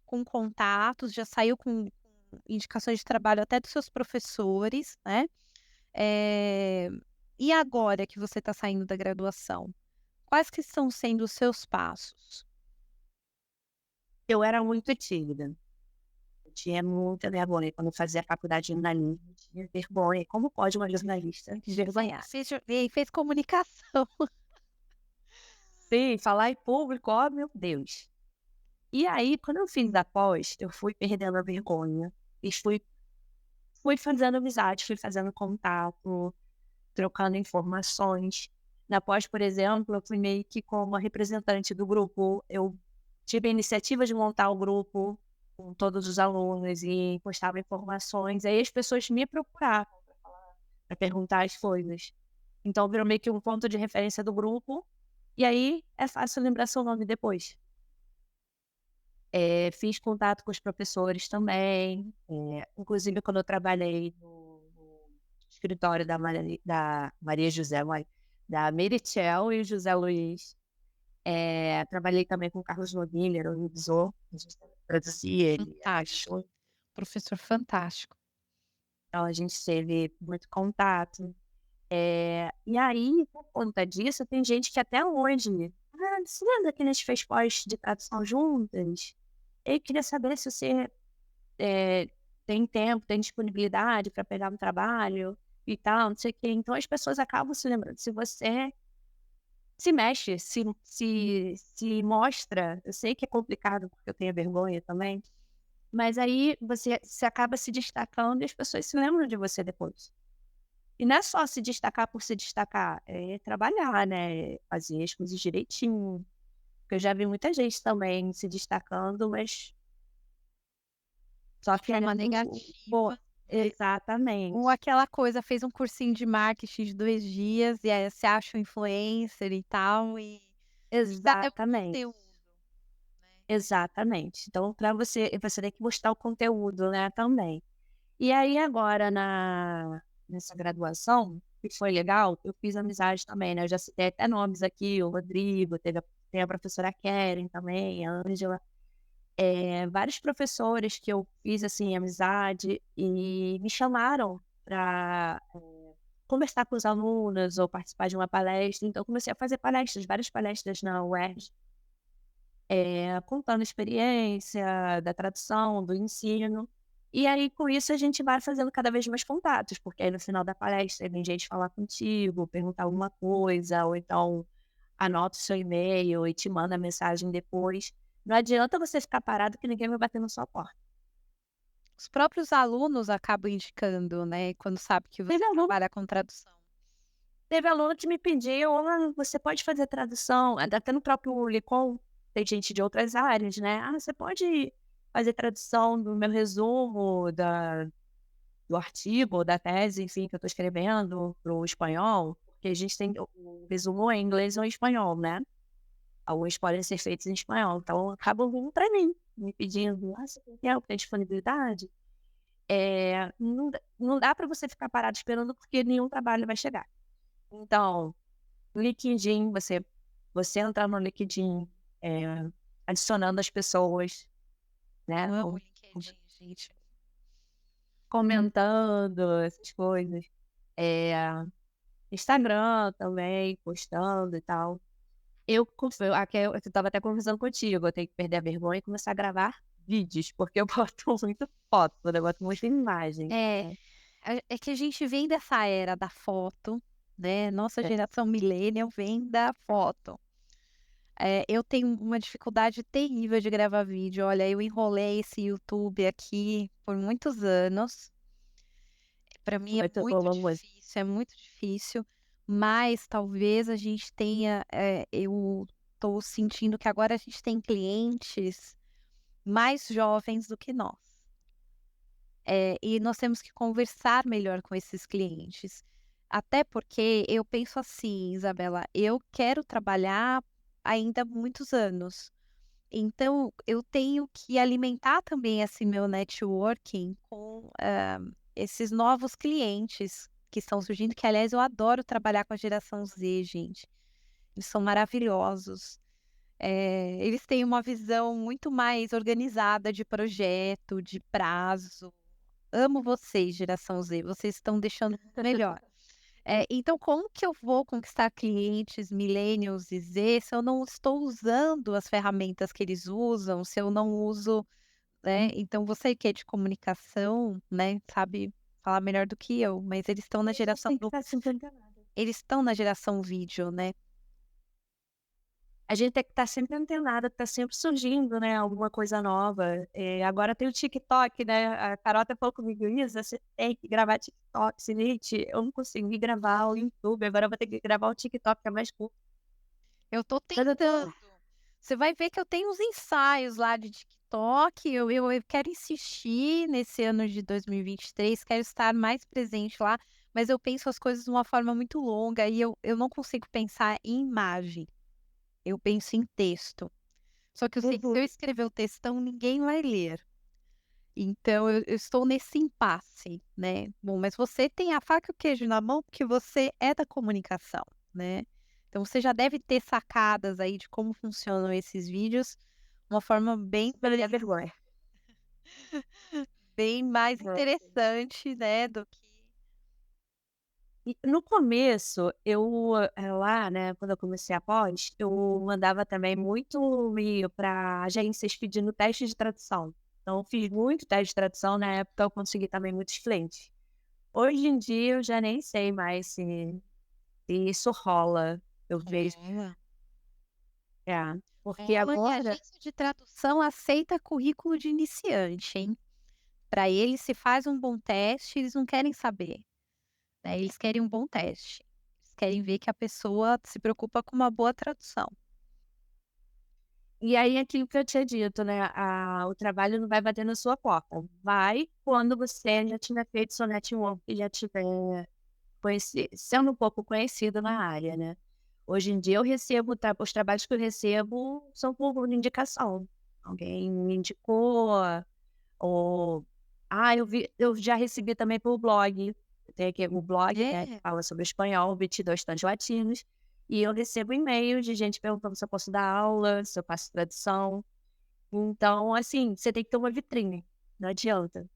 com contatos, já saiu com indicações de trabalho até dos seus professores, né. Eh, e agora que você está saindo da graduação, quais que estão sendo os seus passos? Eu era muito tímida, eu tinha muita vergonha quando eu fazia faculdade de jornalismo, eu tinha vergonha, como pode uma jornalista envergonhar? Fez comunicação. Sim, falar em público, ó meu Deus. E aí, quando eu fiz a pós, eu fui perdendo a vergonha e fui fazendo amizade, fui fazendo contato, trocando informações. Na pós, por exemplo, eu fui meio que como a representante do grupo, eu tive a iniciativa de montar o grupo com todos os alunos e postava informações, aí as pessoas me procuravam para perguntar as coisas. Então virou meio que um ponto de referência do grupo, e aí é fácil lembrar seu nome depois. Fiz contato com os professores também, inclusive quando eu trabalhei no escritório da Maria José, olha, da Merichel e José Luiz, trabalhei também com o Carlos Nogueira, era o revisor, a gente traduzia, ele era Fantástico, professor fantástico. então a gente teve muito contato. E aí, por conta disso, tem gente que até hoje: "Ah, você lembra que a gente fez pós de tradução juntas? Eu queria saber se você eh, tem tempo, tem disponibilidade para pegar um trabalho e tal, não sei o quê". Então as pessoas acabam se lembrando. Se você se mexe, se mostra, eu sei que é complicado, porque eu tenho vergonha também, mas aí você acaba se destacando e as pessoas se lembram de você depois. E não é só se destacar por se destacar, é trabalhar, né, fazer as coisas direitinho, porque eu já vi muita gente também se destacando, mas só De querendo forma pô negativa. Ou Exatamente, aquela coisa, fez um cursinho de marketing de 2 dias e aí se acha um influencer e tal e já leva exatamente, conteúdo, né. exatamente. Então para você tem que buscar o conteúdo, né, também. E aí agora nessa graduação, que foi legal, eu fiz amizade também, né, eu já citei até nomes aqui, o Rodrigo, tem a professora Keren também, a Ângela, vários professores que eu fiz, assim, amizade e me chamaram para conversar com os alunos ou participar de uma palestra, então eu comecei a fazer palestras, várias palestras na UERJ, contando a experiência da tradução, do ensino. E aí, com isso, a gente vai fazendo cada vez mais contatos, porque aí no final da palestra vem gente falar contigo, perguntar alguma coisa, ou então anota o seu e-mail e te manda mensagem depois. Não adianta você ficar parado que ninguém vai bater na sua porta. Os próprios alunos acabam indicando, né, quando sabe que você Teve aluno, trabalha com tradução. teve aluno que me pediu: "Ah, você pode fazer tradução?" Até no próprio Licom, tem gente de outras áreas, né: "Ah, você pode fazer tradução do meu resumo do artigo, da tese, enfim, que eu estou escrevendo para o espanhol, porque a gente tem o resumo em inglês ou em espanhol, né. Alguns podem ser feitos em espanhol, então acabam vindo para mim, me pedindo: "Ah, você tem tempo, tem disponibilidade?". Não dá para você ficar parado esperando, porque nenhum trabalho vai chegar. Então, LinkedIn, você entrar no LinkedIn, eh, adicionando as pessoas, né, Amo o LinkedIn, gente. comentando essas coisas. Eh Instagram também, postando e tal. Eu estava até conversando contigo, eu tenho que perder a vergonha e começar a gravar vídeos, porque eu boto muita foto, eu boto muita imagem. É, é que a gente vem dessa era da foto, né, nossa É, geração millennial vem da foto. Eu tenho uma dificuldade terrível de gravar vídeo, olha, eu enrolei esse YouTube aqui por muitos anos, para mim muito longo. é muito difícil, mas talvez a gente tenha, eu estou sentindo que agora a gente tem clientes mais jovens do que nós. E nós temos que conversar melhor com esses clientes. Até porque eu penso assim, Isabela, eu quero trabalhar ainda muitos anos. Então, eu tenho que alimentar também esse meu networking com, esses novos clientes que estão surgindo, que aliás eu adoro trabalhar com a geração Z, gente. Eles são maravilhosos. Eles têm uma visão muito mais organizada de projeto, de prazo. Amo vocês, geração Z, vocês estão deixando muito melhor. Então como que eu vou conquistar clientes millennials e Z se eu não estou usando as ferramentas que eles usam, se eu não uso, né, então você que é de comunicação, né, sabe falar melhor do que eu, mas eles estão na A gente geração tem que do estar sempre antenado. eles estão na geração vídeo, né. A gente tem que estar sempre antenado, tá sempre surgindo, né, alguma coisa nova. Agora tem o TikTok, né, a Carol até falou comigo: "Isa, você tem que gravar TikTok". Gente, eu não consegui gravar o YouTube, agora eu vou ter que gravar o TikTok, que é mais curto. Eu tô Mas eu tentando. Você vai ver que eu tenho uns ensaios lá de TikTok, eu quero insistir nesse ano de 2023, quero estar mais presente lá, mas eu penso as coisas de uma forma muito longa e eu não consigo pensar em imagem, eu penso em texto. Só que eu sei que se uhum. eu escrever o textão, ninguém vai ler. Então eu estou nesse impasse, né. Bom, mas você tem a faca e o queijo na mão, porque você é da comunicação, né. Então você já deve ter sacadas aí de como funcionam esses vídeos, uma forma Perder a vergonha. bem mais É. interessante, né, do que E no começo, lá, né, quando eu comecei a pós, eu mandava também muito e-mail para agências pedindo teste de tradução. Então, eu fiz muito teste de tradução, na época eu consegui também muitos clientes. Hoje em dia eu já nem sei mais se isso rola, eu vejo rola. porque Rola e a agora agência de tradução aceita currículo de iniciante, hein. Para eles, se faz um bom teste, eles não querem saber. Né, eles querem um bom teste. Eles querem ver que a pessoa se preocupa com uma boa tradução. E aí aquilo que eu tinha dito, né, o trabalho não vai bater na sua porta, vai quando você já tiver feito seu network e já tiver sendo um pouco conhecido na área, né. Hoje em dia eu recebo os trabalhos que eu recebo são por indicação. Alguém me indicou, ou eu já recebi também por blog. Tem aqui o blog, né, que É, fala sobre espanhol, 22 tons latinos, e eu recebo e-mails de gente perguntando se eu posso dar aula, se eu faço tradução. Então, assim, você tem que ter uma vitrine, não adianta.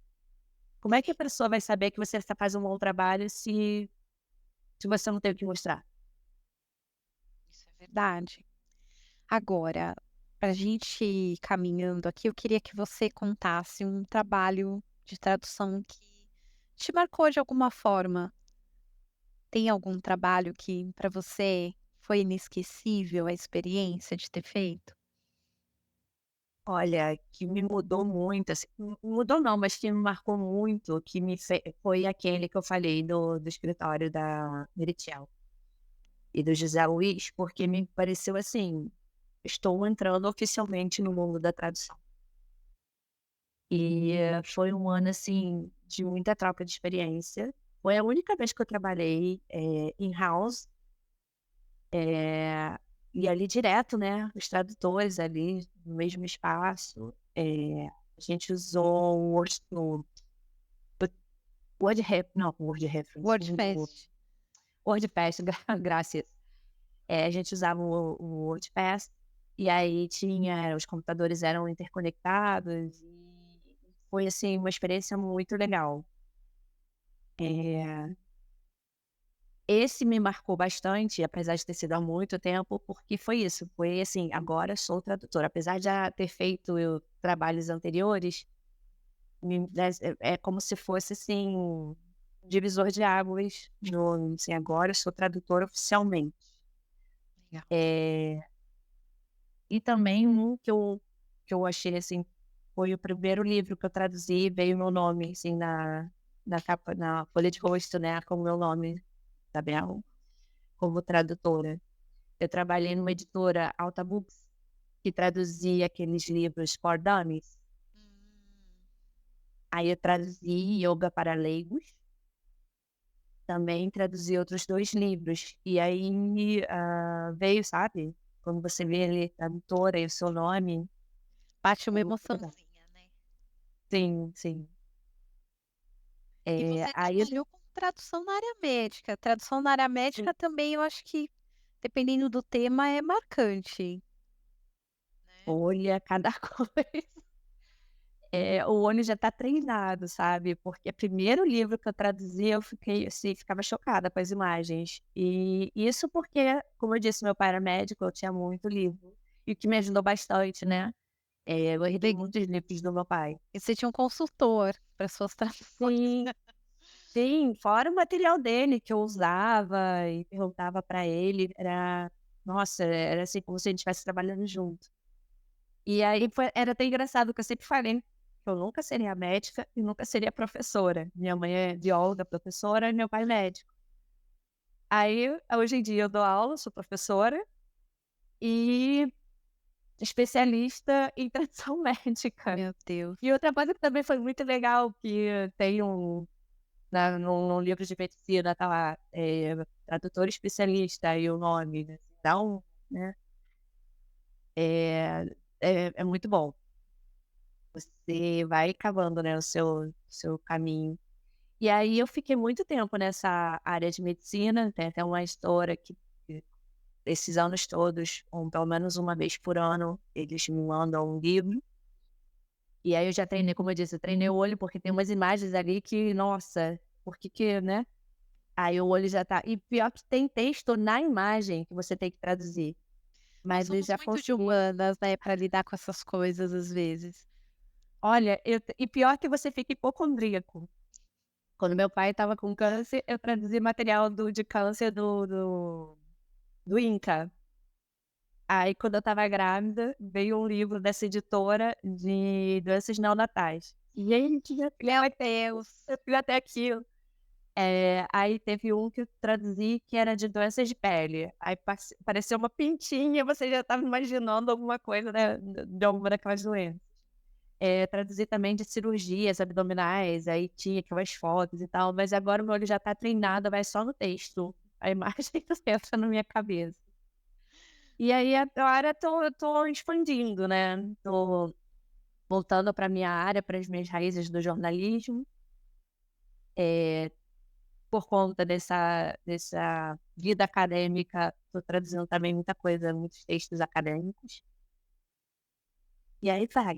Como é que a pessoa vai saber que você faz um bom trabalho se você não tem o que mostrar? isso é verdade. Agora, pra gente ir caminhando aqui, eu queria que você contasse um trabalho de tradução que te marcou de alguma forma. Tem algum trabalho que para você foi inesquecível a experiência de ter feito? Olha, que me mudou muito, assim, mudou não, mas que me marcou muito, que foi aquele que eu falei do escritório da Merichel e do José Luiz, porque me pareceu assim, estou entrando oficialmente no mundo da tradução. E foi um ano, assim, de muita troca de experiência. Foi a única vez que eu trabalhei, in-house, eh, e ali direto, né, os tradutores ali no mesmo espaço. A gente usou o Word Reference, o WordFest. WordPress, graças. A gente usava o WordPress, e aí os computadores eram interconectados, e foi, assim, uma experiência muito legal. Eh, Esse me marcou bastante, apesar de ter sido há muito tempo, porque foi isso, foi assim, agora sou tradutora. Apesar de já ter feito trabalhos anteriores, é como se fosse, assim, um divisor de águas assim, agora eu sou tradutora oficialmente. Legal. Eh, e também um que eu achei, assim, foi o primeiro livro que eu traduzi, veio meu nome, assim, na capa, na folha de rosto, né, com o meu nome, tá bem, como tradutora. Eu trabalhei numa editora, Alta Books, que traduzia aqueles livros for dummies. Hum. Aí eu traduzi Yoga para Leigos, também traduzi outros 2 livros. E aí, veio, sabe, quando você vê ali tradutora e o seu nome, Bate é uma muito legal. emoçãozinha, né. Sim, sim. E você Aí trabalhou com tradução na área médica. Tradução na área médica também eu acho que, dependendo do tema, é marcante, né. olha, cada coisa. O olho já tá treinado, sabe, porque o primeiro livro que eu traduzi, eu fiquei, assim, ficava chocada com as imagens. E isso porque, como eu disse, meu pai era médico, eu tinha muito livro, e o que me ajudou bastante, né, eu herdei Legal. muitos livros do meu pai. E você tinha um consultor para suas traduções. Sim, sim, fora o material dele que eu usava e perguntava pra ele, nossa, era assim como se a gente estivesse trabalhando junto. E aí era até engraçado que eu sempre falei que eu nunca seria médica e nunca seria professora. Minha mãe é bióloga, professora, e meu pai é médico. Aí, hoje em dia eu dou aula, sou professora e especialista em tradução médica. Meu Deus. E outra coisa que também foi muito legal, que tem num livro de medicina, tá lá, tradutor especialista e o nome, né, então, né, é é muito bom. Você vai cavando, né, o seu caminho. E aí eu fiquei muito tempo nessa área de medicina, tem até uma história que esses anos todos, pelo menos uma vez por ano, eles me mandam um livro. E aí eu já treinei, como eu disse, eu treinei o olho, porque tem umas imagens ali que, nossa, por que, né? Aí o olho já tá. E pior que tem texto na imagem que você tem que traduzir. Nós Mas eu somos já muito de consegui. humanas, né, para lidar com essas coisas às vezes. Olha, e pior que você fica hipocondríaco. Quando meu pai estava com câncer, eu traduzi material de câncer do Inca. Aí, quando eu estava grávida, veio um livro dessa editora de doenças neonatais. E aí, Meu Deus. eu fiz até aquilo. Aí teve um que eu traduzi que era de doenças de pele, aí pareceu uma pintinha, você já estava imaginando alguma coisa, né, de alguma daquelas doenças. Traduzi também de cirurgias abdominais, aí tinha aquelas fotos e tal, mas agora o meu olho já tá treinado, vai só no texto, a imagem entra na minha cabeça. E aí agora eu tô expandindo, né, tô voltando para minha área, para as minhas raízes do jornalismo, eh, por conta dessa vida acadêmica, tô traduzindo também muita coisa, muitos textos acadêmicos, e aí vai.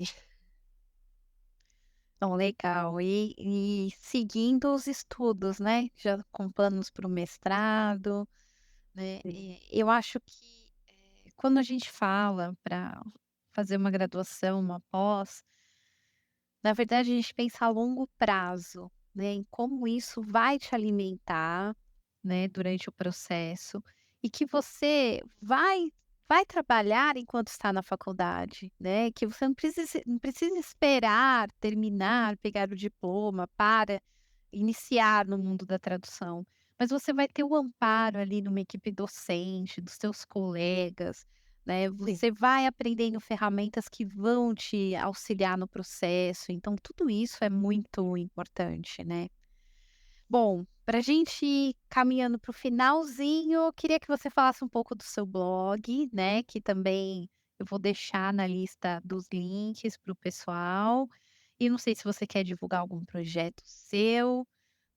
Então, legal. E seguindo os estudos, né, já com planos para o mestrado, né, eu acho que, quando a gente fala para fazer uma graduação, uma pós, na verdade a gente pensa a longo prazo, né, em como isso vai te alimentar, né, durante o processo, e que você vai trabalhar enquanto está na faculdade, né, que você não precisa esperar terminar, pegar o diploma para iniciar no mundo da tradução, mas você vai ter o amparo ali numa equipe docente, dos seus colegas, né, Sim. você vai aprendendo ferramentas que vão te auxiliar no processo, então tudo isso é muito importante, né. Bom, para a gente ir caminhando para o finalzinho, eu queria que você falasse um pouco do seu blog, né, que também eu vou deixar na lista dos links para o pessoal. E não sei se você quer divulgar algum projeto seu,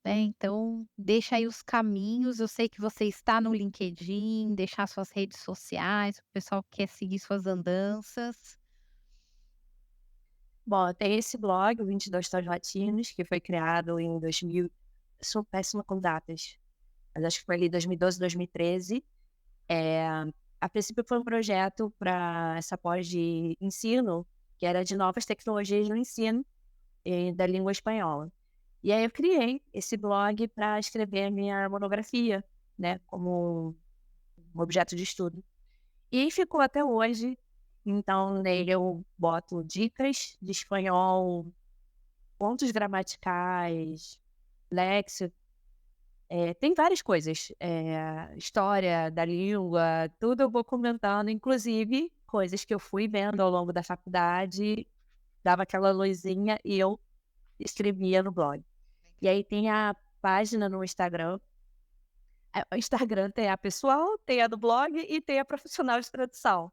né, então deixa aí os caminhos. Eu sei que você está no LinkedIn, deixar suas redes sociais, o pessoal que quer seguir suas andanças. Bom, tem esse blog, o 22 Tons Latinos, que foi criado em 2000. Sou péssima com datas, mas acho que foi ali 2012, 2013. Eh, a princípio foi um projeto para essa pós de ensino, que era de novas tecnologias no ensino, da língua espanhola. E aí eu criei esse blog para escrever a minha monografia, né, como um objeto de estudo. E ficou até hoje, então nele eu boto dicas de espanhol, pontos gramaticais, léxico, tem várias coisas, história da língua, tudo eu vou comentando, inclusive coisas que eu fui vendo ao longo da faculdade, dava aquela luzinha e eu escrevia no blog. E aí tem a página no Instagram, o Instagram tem a pessoal, tem a do blog e tem a profissional de tradução.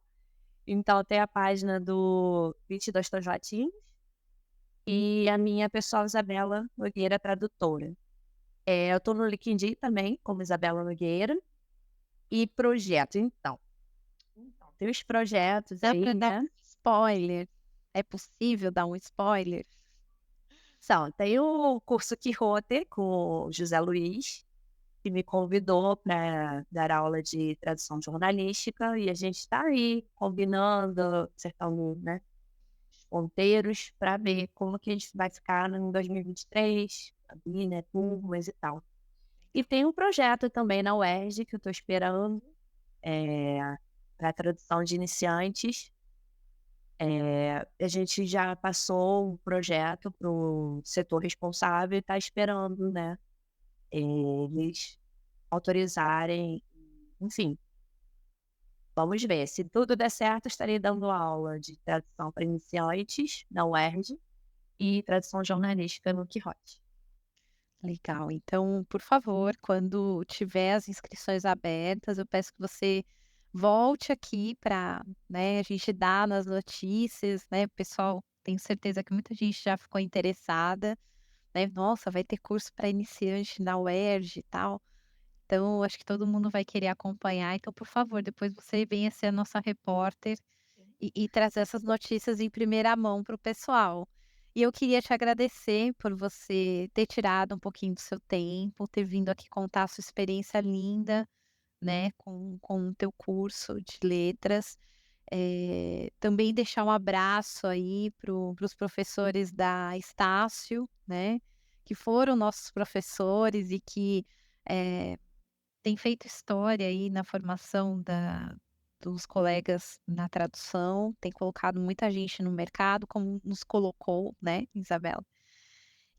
Então tem a página do 22 Tons Latinos e a minha pessoal Isabela Nogueira Tradutora. Eu tô no LinkedIn também, como Isabela Nogueira. E projeto, então, tem os projetos Dá aí, para dar né, um spoiler? É possível dar um spoiler? tem o curso Quixote com o José Luiz, que me convidou para dar aula de tradução jornalística, e a gente está aí combinando, acertando, né, os ponteiros para ver como que a gente vai ficar em 2023, abrir, né, turmas e tal. E tem um projeto também na UERJ que eu estou esperando, para tradução de iniciantes. A gente já passou o projeto para o setor responsável e está esperando, né, eles autorizarem, enfim, vamos ver. Se tudo der certo, estarei dando aula de tradução para iniciantes na UERJ e tradução jornalística no Quixote. Legal. Então, por favor, quando tiver as inscrições abertas, eu peço que você volte aqui para, né, a gente dar nas notícias, né, pessoal, tenho certeza que muita gente já ficou interessada, né, nossa, vai ter curso para iniciante na UERJ e tal. Então, acho que todo mundo vai querer acompanhar. Então, por favor, depois você venha ser a nossa repórter e trazer essas notícias em primeira mão para o pessoal. E eu queria te agradecer por você ter tirado um pouquinho do seu tempo, ter vindo aqui contar a sua experiência linda, né, com o teu curso de letras. Também deixar um abraço aí para os professores da Estácio, né, que foram nossos professores e que, eh tem feito história aí na formação dos colegas na tradução, tem colocado muita gente no mercado, como nos colocou, né, Isabela.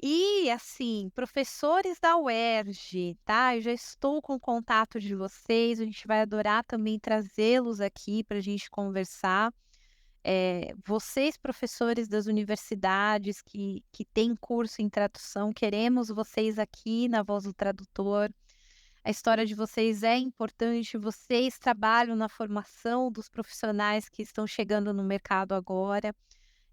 E, assim, professores da UERJ, tá, eu já estou com o contato de vocês, a gente vai adorar também trazê-los aqui para a gente conversar. Vocês, professores das universidades que têm curso em tradução, queremos vocês aqui na Voz do Tradutor. A história de vocês é importante, vocês trabalham na formação dos profissionais que estão chegando no mercado agora.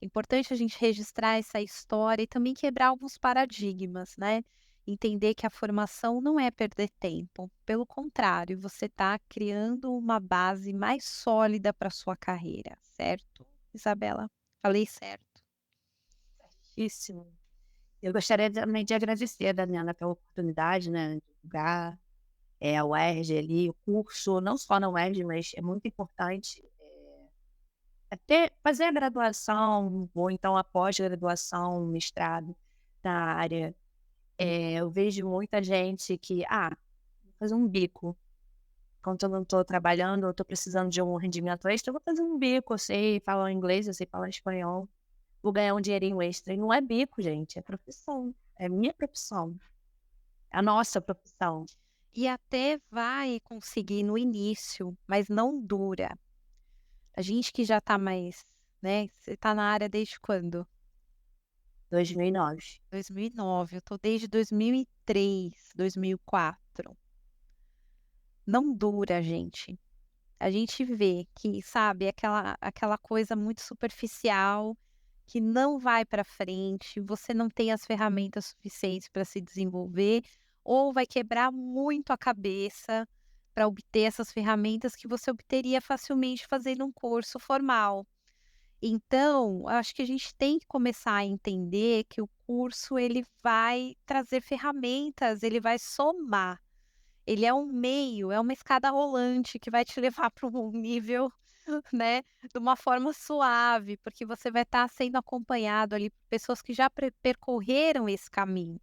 É importante a gente registrar essa história e também quebrar alguns paradigmas, né? Entender que a formação não é perder tempo, pelo contrário, você está criando uma base mais sólida para sua carreira, certo, Isabela? Falei certo. Isso. Eu gostaria também de agradecer a Daniela pela oportunidade, né, de divulgar, a UERJ ali, o curso, não só na UERJ, mas é muito importante, ter fazer a graduação ou então a pós-graduação, mestrado na área. Eu vejo muita gente que: "Ah, vou fazer um bico, enquanto eu não estou trabalhando, eu estou precisando de um rendimento extra, eu vou fazer um bico, eu sei falar inglês, eu sei falar espanhol, vou ganhar um dinheirinho extra", e não é bico gente, é profissão, é minha profissão, é a nossa profissão. E até vai conseguir no início, mas não dura. A gente que já está mais, né? Você está na área desde quando? 2009. 2009. Eu estou desde 2003, 2004. Não dura, gente. A gente vê que, sabe, aquela coisa muito superficial, que não vai para frente, você não tem as ferramentas suficientes para se desenvolver, ou vai quebrar muito a cabeça para obter essas ferramentas que você obteria facilmente fazendo um curso formal. Então, acho que a gente tem que começar a entender que o curso ele vai trazer ferramentas, ele vai somar. Ele é um meio, é uma escada rolante que vai te levar para um nível, né, de uma forma suave, porque você vai estar sendo acompanhado ali por pessoas que já percorreram esse caminho.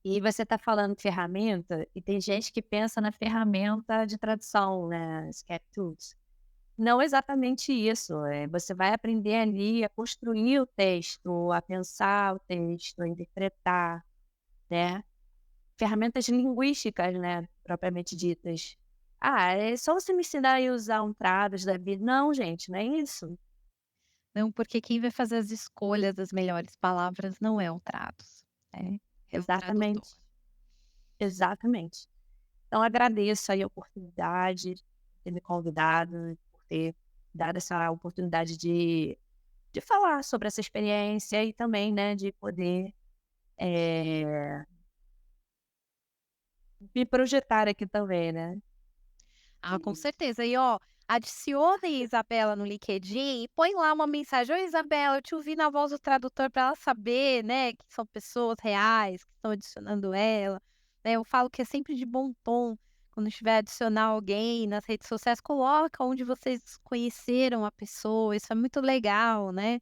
E você está falando ferramenta, e tem gente que pensa na ferramenta de tradução, né, SketchUp. Não exatamente isso, você vai aprender ali a construir o texto, a pensar o texto, a interpretar, né. Ferramentas linguísticas, né, propriamente ditas. "Ah, é só você me ensinar a usar um Trados da vida", não gente, não é isso. Não, porque quem vai fazer as escolhas das melhores palavras não é o Trados, né, é o tradutor. Exatamente, exatamente. Então agradeço aí a oportunidade de ter me convidado, por ter dado essa oportunidade de falar sobre essa experiência e também, né, de poder, eh, me projetar aqui também, né. Ah, com certeza. E ó, adicione a Isabela no LinkedIn e põe lá uma mensagem: "Oi, Isabela, eu te ouvi na Voz do Tradutor", para ela saber, né, que são pessoas reais que estão adicionando ela, né. Eu falo que é sempre de bom tom, quando tiver adicionar alguém nas redes sociais, coloca onde vocês conheceram a pessoa, isso é muito legal, né.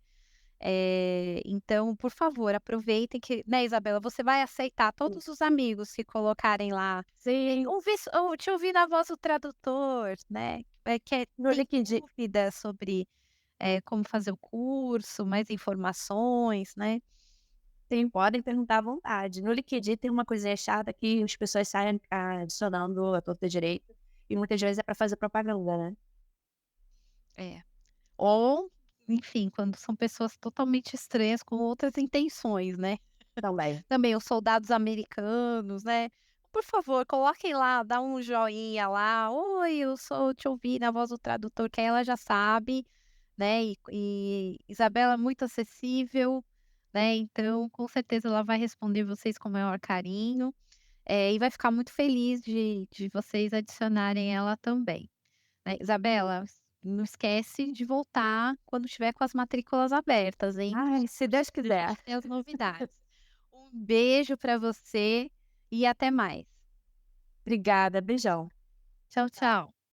Então, por favor, aproveitem que, né, Isabela, você vai aceitar todos os amigos que colocarem lá, Sim, ou te ouvi na Voz do Tradutor, né, no tem LinkedIn. dúvidas sobre, como fazer o curso, mais informações, né. Sim, podem perguntar à vontade. No LinkedIn tem uma coisinha chata que as pessoas saem adicionando à torta e à direita, e muitas vezes é para fazer propaganda, né. É. Ou, enfim, quando são pessoas totalmente estranhas com outras intenções, né. Também. Também os soldados americanos, né. Por favor, coloquem lá, dá um joinha lá: "Oi, eu sou te ouvi na Voz do Tradutor", que aí ela já sabe, né, e Isabela é muito acessível, né, então com certeza ela vai responder vocês com o maior carinho, e vai ficar muito feliz de vocês adicionarem ela também, né. Isabela, não esquece de voltar quando tiver com as matrículas abertas, hein, Ai, se Deus pra quiser. gente ter as novidades. Um beijo para você e até mais. Obrigada, beijão. Tchau, tchau.